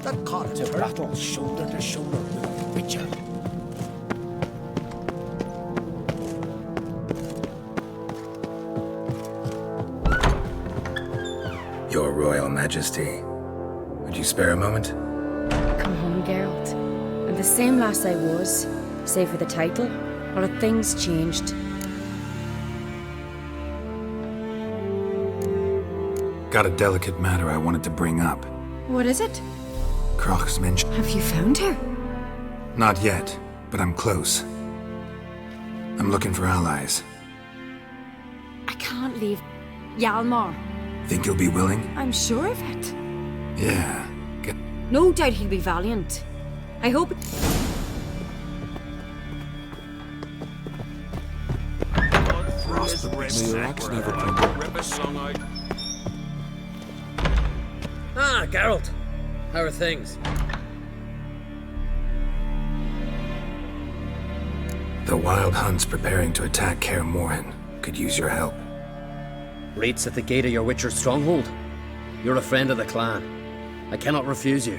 That caught to battle shoulder to shoulder with a witcher. Your Royal Majesty, would you spare a moment? Come home, Geralt. I'm the same lass I was, save for the title, or have things changed? Got a delicate matter I wanted to bring up. What is it? Croc's mentioned. Have you found her? Not yet, but I'm close. I'm looking for allies. I can't leave Hjalmar. Think you'll be willing? I'm sure of it. Yeah. No doubt he'll be valiant. I hope... Ah, Geralt. How are things? The Wild Hunt's preparing to attack Kaer Morhen. Could use your help. Rates at the gate of your Witcher's stronghold. You're a friend of the clan. I cannot refuse you.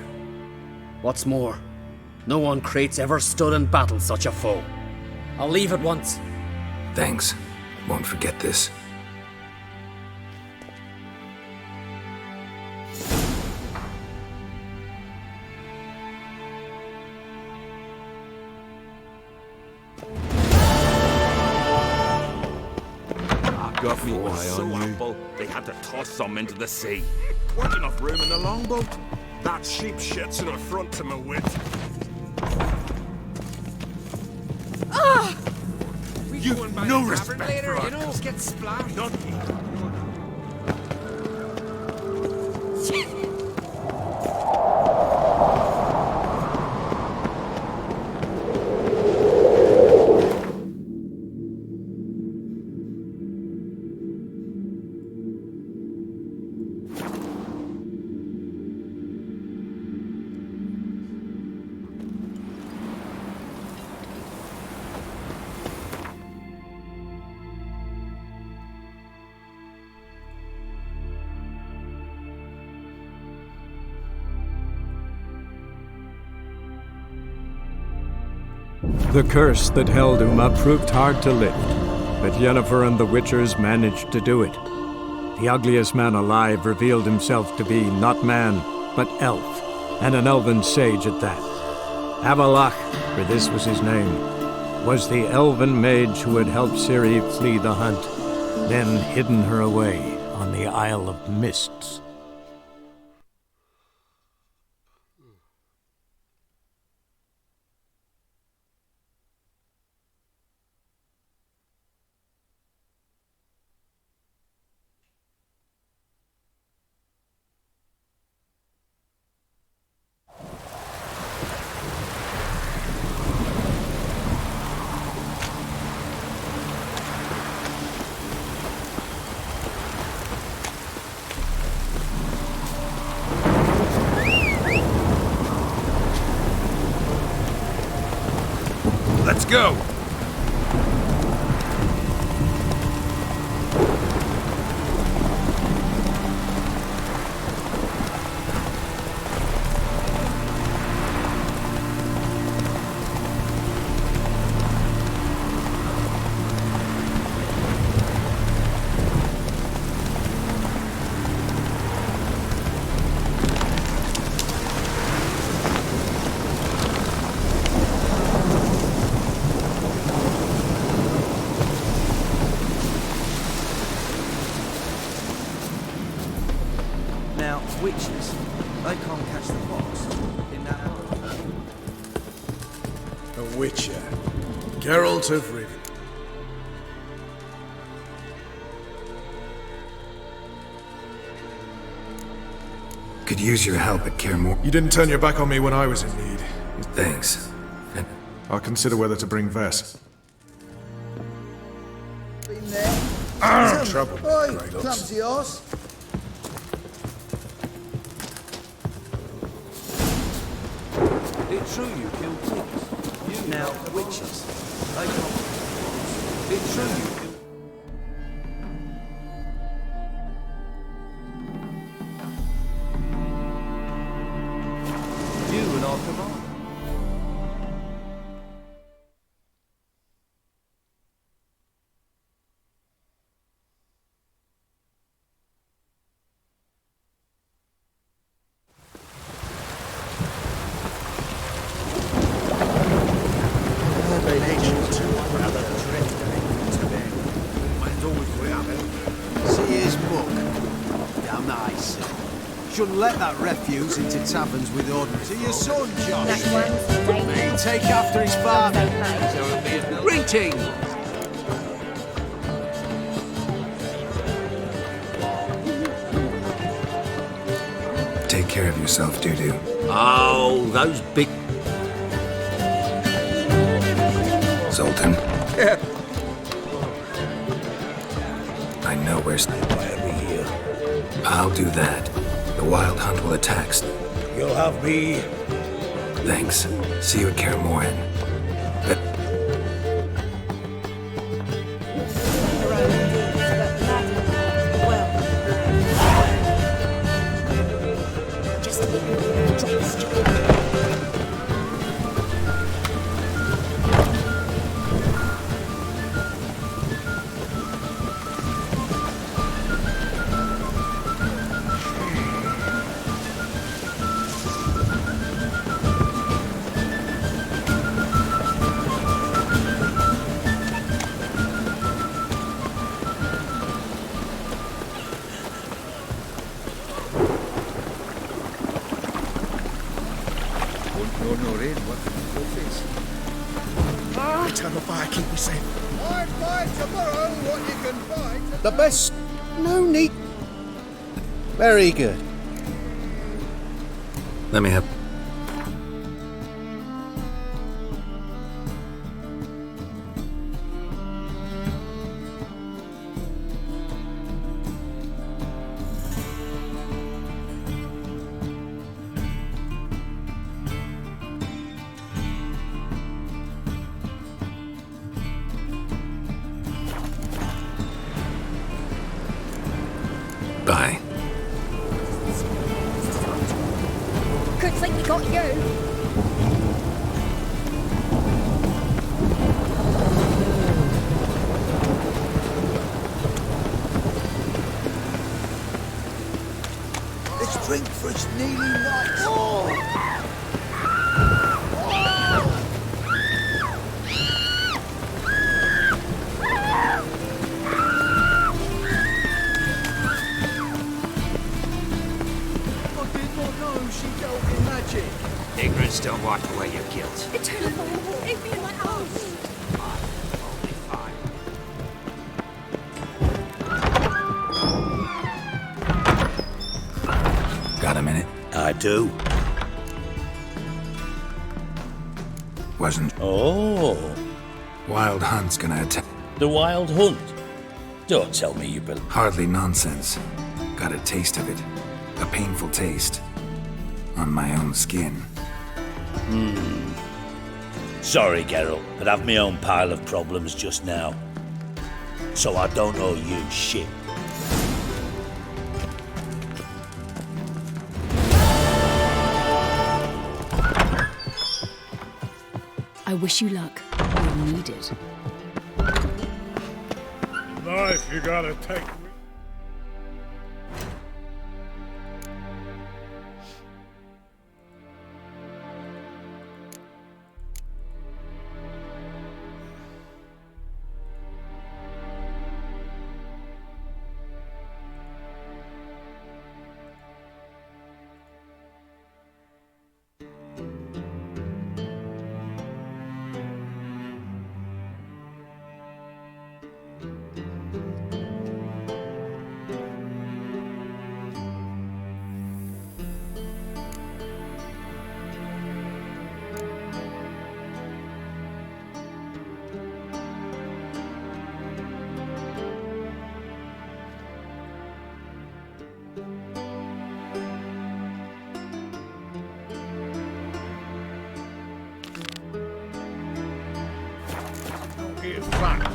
What's more, no one Crate's ever stood in battle such a foe. I'll leave at once. Thanks. Won't forget this. Got me eye on you. Ample, they had to toss some into the sea. Weren't enough room in the longboat. That sheep shit's an affront to my wit. Ah! You've no respect later, for our you know, get splashed. The curse that held Uma proved hard to lift, but Yennefer and the Witchers managed to do it. The ugliest man alive revealed himself to be not man, but elf, and an elven sage at that. Avalach, for this was his name, was the elven mage who had helped Ciri flee the hunt, then hidden her away on the Isle of Mists. Let's go! Now, witches, they can't catch the fox in that hour. A witcher. Geralt of Rivia. Could use your help at Kaer. You didn't turn your back on me when I was in need. Thanks. I'll consider whether to bring Vess. Trouble. Oi, clumsy horse. It's true you killed pigs. Now, witches. It's true you killed... You and our command. Shouldn't let that refuse into taverns with ordnance. To your son, Josh. Take after his father. Greeting! Take care of yourself, Dudu. Oh, those big... Zoltan. I know where's... I'll do that. The Wild Hunt will attack. You'll have me. Thanks. See you at Kaer. Eternal fire, keep me safe. Find tomorrow what you can find. The best. No need. Very good. Let me have... Bye. Good thing we got you. This drink for its nearly night. Ignorance don't wipe away your guilt. Eternal fire, leave me in my house. Only fine. Got a minute? I do. Wasn't... Oh. Wild Hunt's gonna attack... The Wild Hunt? Don't tell me you believe... Hardly nonsense. Got a taste of it. A painful taste. On my own skin. Sorry, Geralt, but I've my own pile of problems just now. So I don't owe you shit. I wish you luck. You'll need it. Life you gotta take. in fact.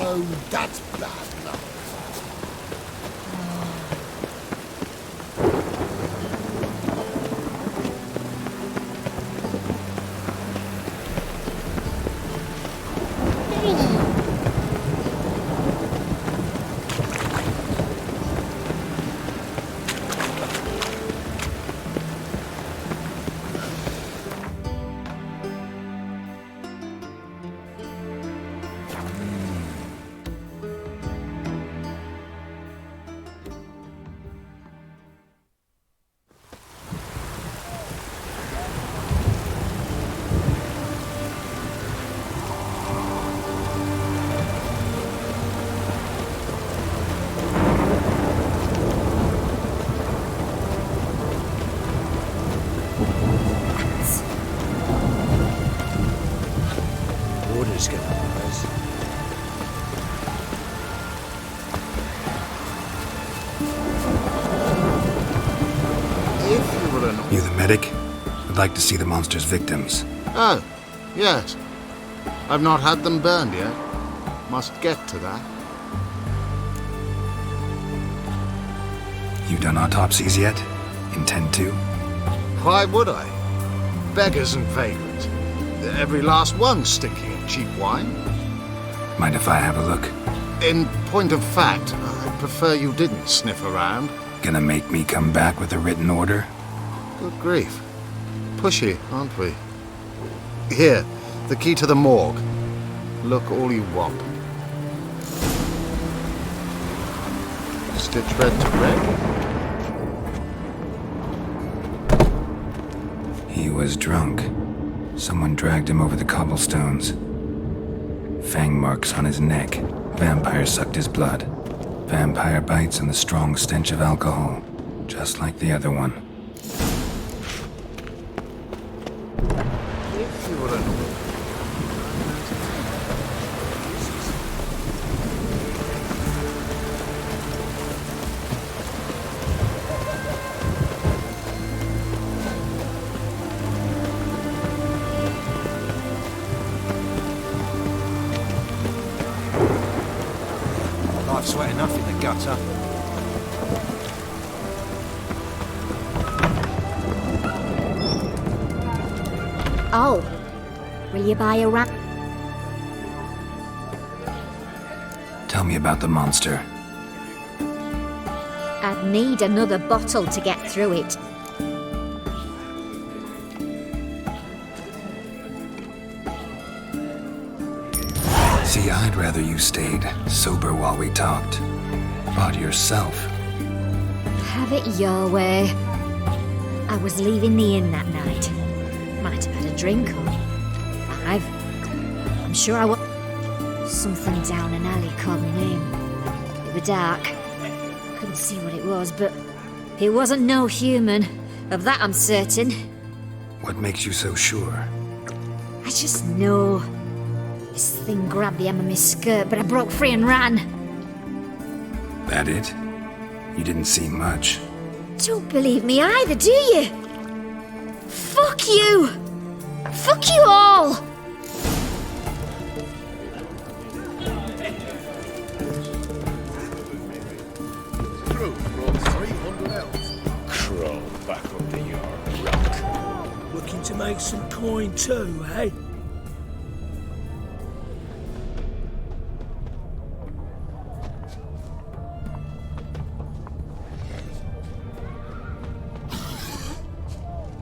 Oh, that's bad enough. Water's gonna rise. If you were an... You the medic? I'd like to see the monster's victims. Oh, yes. I've not had them burned yet. Must get to that. You done autopsies yet? Intend to? Why would I? Beggars and vagrants. Every last one stinking of cheap wine. Mind if I have a look? In point of fact, I prefer you didn't sniff around. Gonna make me come back with a written order? Good grief. Pushy, aren't we? Here, the key to the morgue. Look all you want. Stitch red to red. He was drunk. Someone dragged him over the cobblestones. Fang marks on his neck. Vampire sucked his blood. Vampire bites and the strong stench of alcohol. Just like the other one. If you were an... Life's wet enough in the gutter. Oh, will you buy a wrap? Tell me about the monster. I'd need another bottle to get through it. See, I'd rather you stayed sober while we talked. About yourself. Have it your way. I was leaving the inn that night. Might have had a drink or 5. I'm sure I was. Something down an alley called my name. It was dark. Couldn't see what it was, but it wasn't no human. Of that I'm certain. What makes you so sure? I just know. This thing grabbed the hem of my skirt, but I broke free and ran. That it? You didn't see much. Don't believe me either, do you? Fuck you! Fuck you all! Crawl back under your rock. Looking to make some coin too, eh?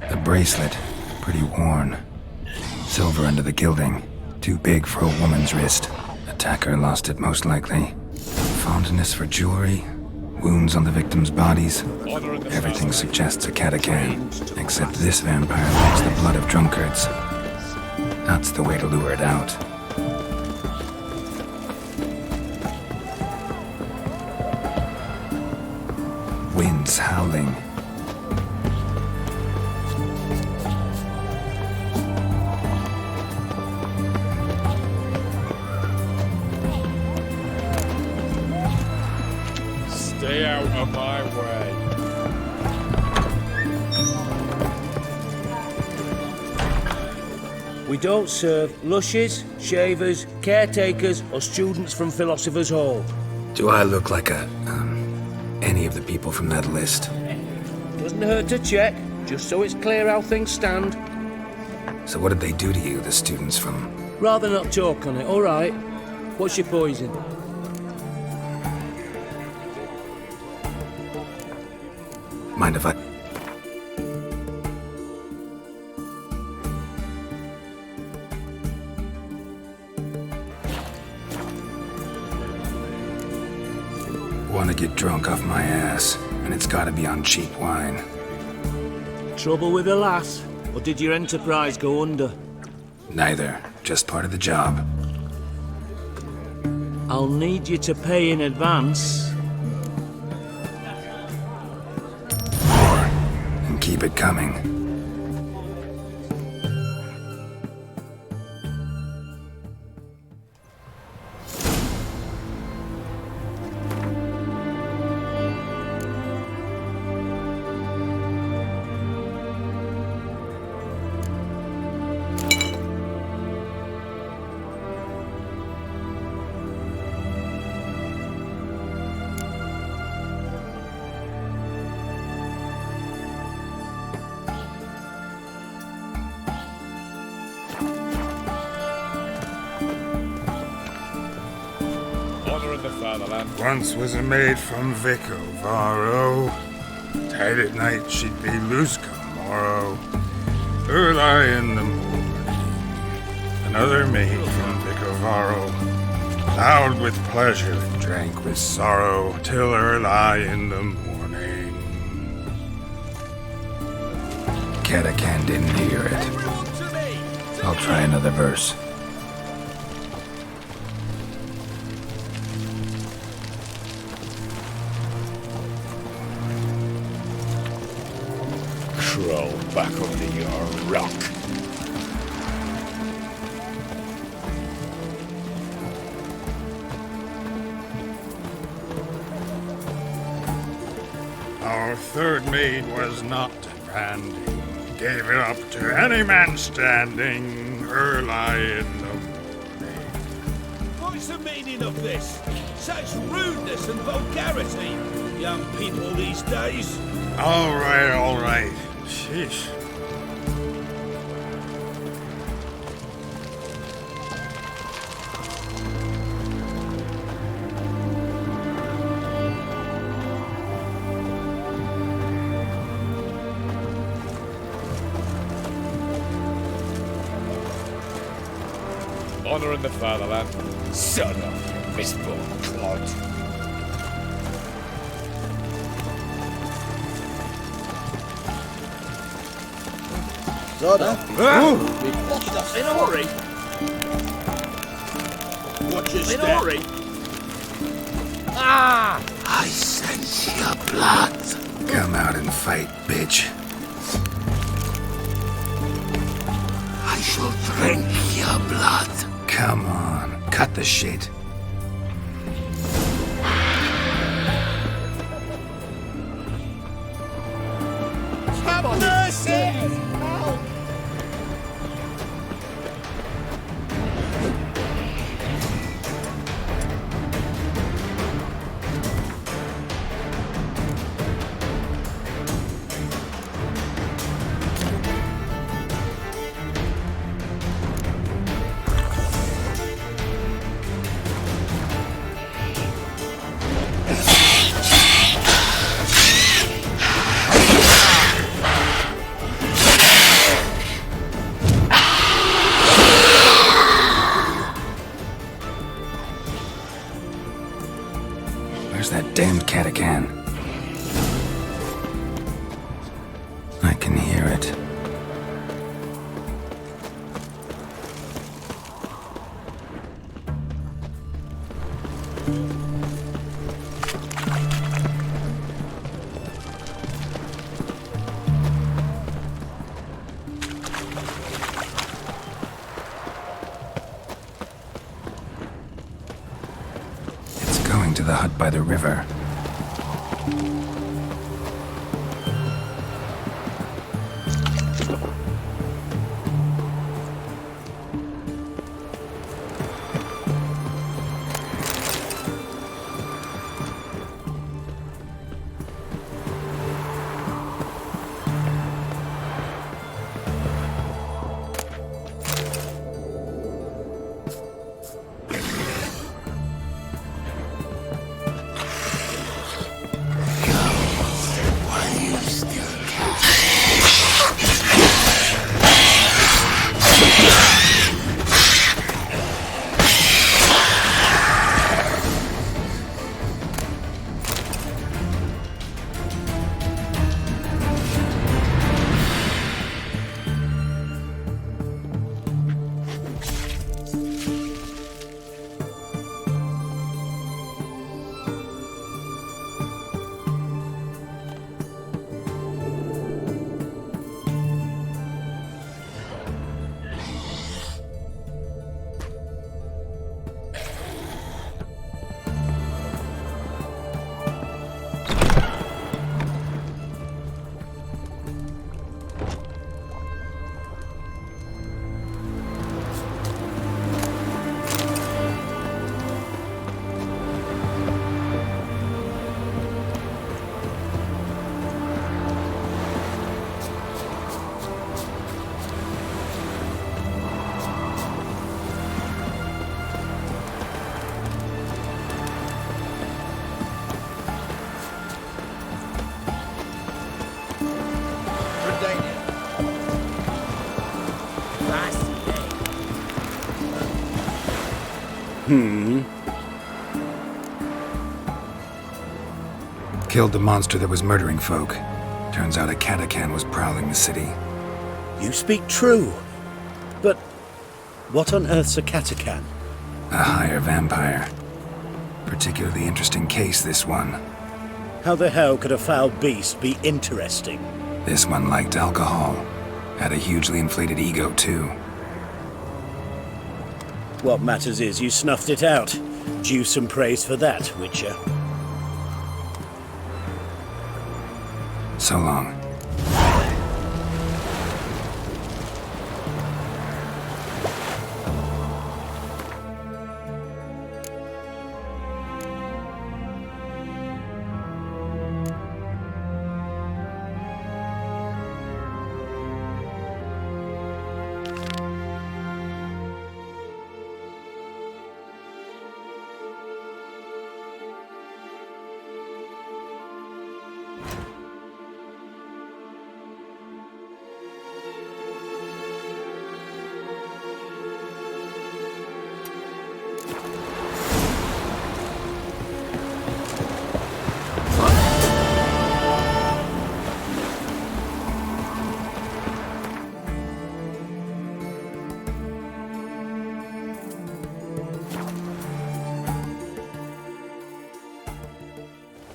The bracelet, pretty worn. Silver under the gilding, too big for a woman's wrist. Attacker lost it most likely. Fondness for jewelry, wounds on the victims' bodies. Everything suggests a catacan, except this vampire likes the blood of drunkards. That's the way to lure it out. Winds howling. Stay out of my way. We don't serve lushes, shavers, caretakers, or students from Philosopher's Hall. Do I look like any of the people from that list? Doesn't hurt to check, just so it's clear how things stand. So what did they do to you, the students from... Rather not talk on it, all right? What's your poison? Mind if I... Want to get drunk off my ass, and it's gotta be on cheap wine. Trouble with the lass? Or did your enterprise go under? Neither. Just part of the job. I'll need you to pay in advance. More. And keep it coming. Once was a maid from Vico, Varro. Tight at night she'd be loose come morrow. Early in the morning. Another maid from Vico, Varro. Loud with pleasure and drank with sorrow till early in the morning. Catacan didn't hear it. I'll try another verse. Crawl back under your rock. Our third maid was not demanding. Gave it up to any man standing early in the morning. What's the meaning of this? Such rudeness and vulgarity, young people these days. All right. Sheesh. Honor in the fatherland. Son of a misborn clod. Zoda? In a hurry. Watch your step. In a hurry. Ah! I sense your blood. Come out and fight, bitch. I shall drink your blood. Come on, cut the shit. damned Catacan. I can hear it. To the hut by the river. Killed the monster that was murdering folk. Turns out a Catacan was prowling the city. You speak true. But what on earth's a Catacan? A higher vampire. Particularly interesting case, this one. How the hell could a foul beast be interesting? This one liked alcohol. Had a hugely inflated ego, too. What matters is you snuffed it out. Due some praise for that, Witcher. So long.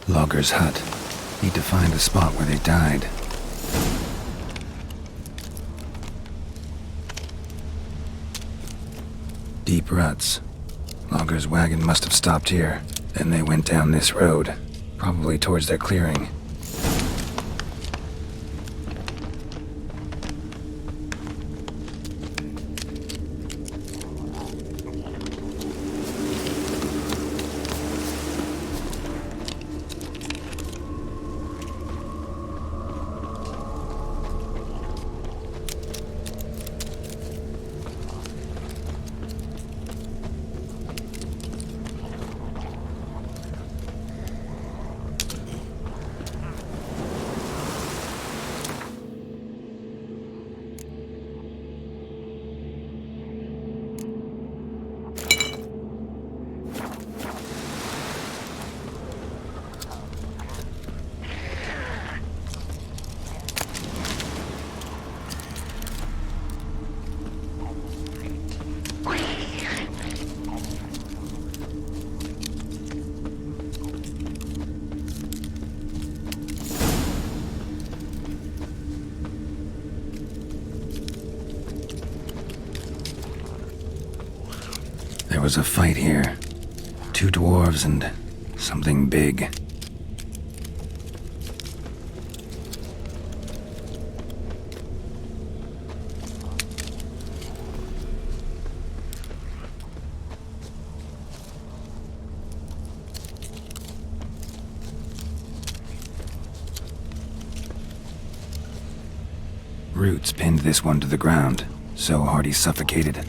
Logger's hut. Need to find the spot where they died. Deep ruts. Logger's wagon must have stopped here. Then they went down this road, probably towards their clearing. There was a fight here. 2 dwarves and something big. Roots pinned this one to the ground, so hard he suffocated.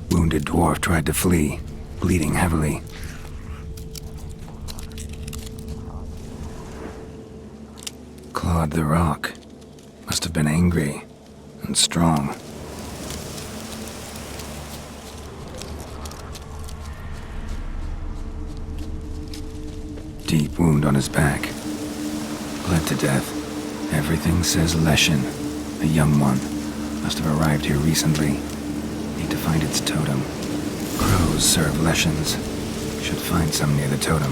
Wounded dwarf tried to flee, bleeding heavily. Clawed the rock. Must have been angry and strong. Deep wound on his back. Bled to death. Everything says Leshen, a young one. Must have arrived here recently. Need to find its totem. Crows serve Leshens. Should find some near the totem.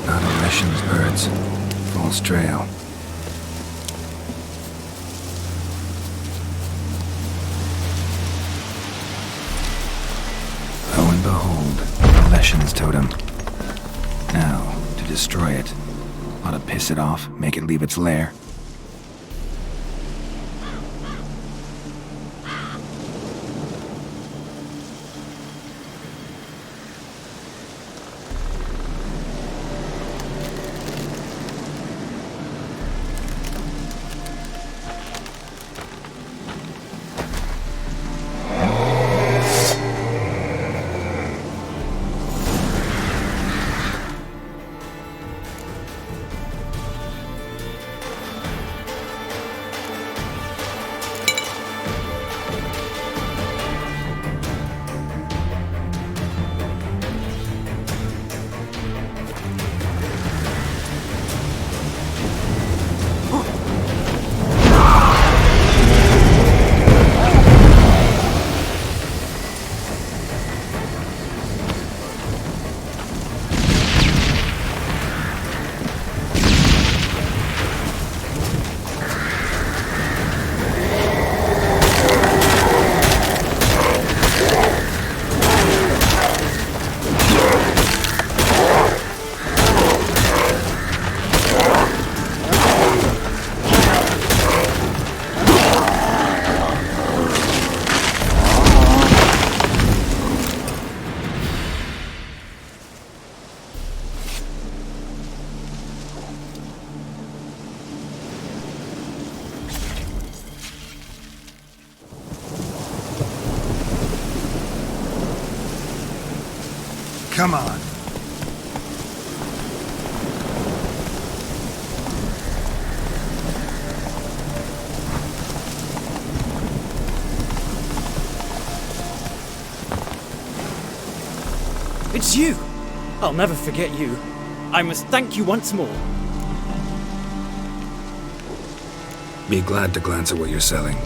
Not a Leshen's birds. False trail. Lo and behold, the Leshen's totem. Now, to destroy it. Ought to piss it off, make it leave its lair. Come on. It's you! I'll never forget you. I must thank you once more. Be glad to glance at what you're selling.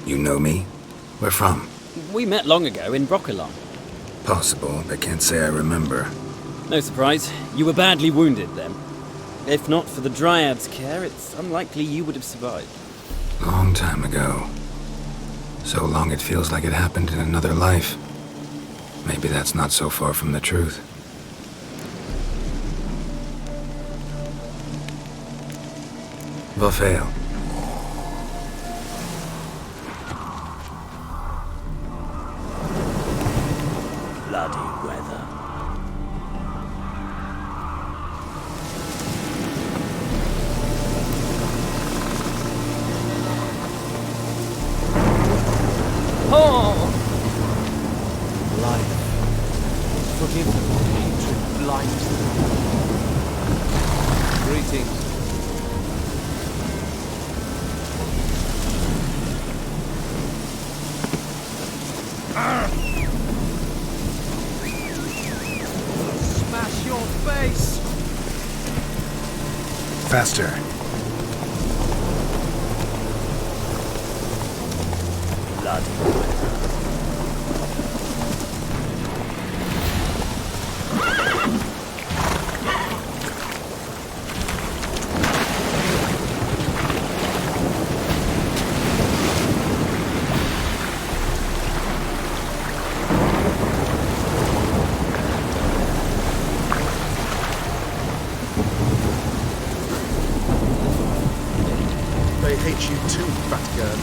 You know me? Where from? We met long ago in Broccolon. Possible, but can't say I remember. No surprise, you were badly wounded then. If not for the Dryad's care, it's unlikely you would have survived. Long time ago. So long it feels like it happened in another life. Maybe that's not so far from the truth. Vafail. Bloody weather. Oh! Life. Forgive them, hatred blinds them. Greetings. Smash your face! Faster. Bloody They hate you too, fat girl.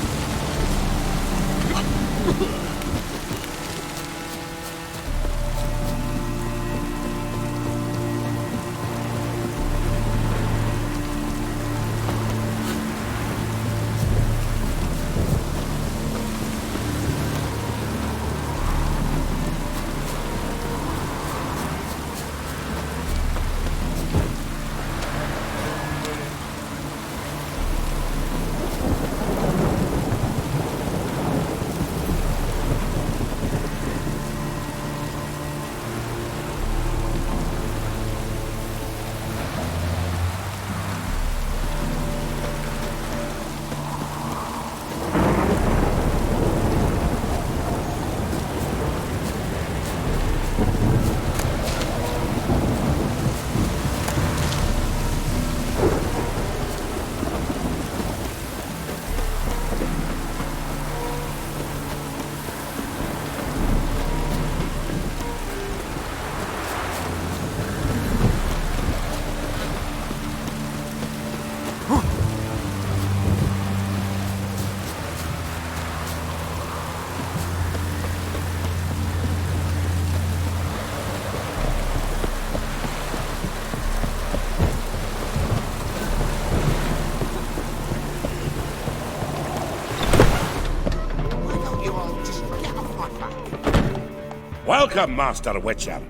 Welcome, Master Witcher.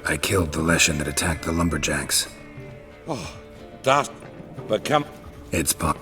I killed the Leshen that attacked the lumberjacks. Oh, that become... It's pop.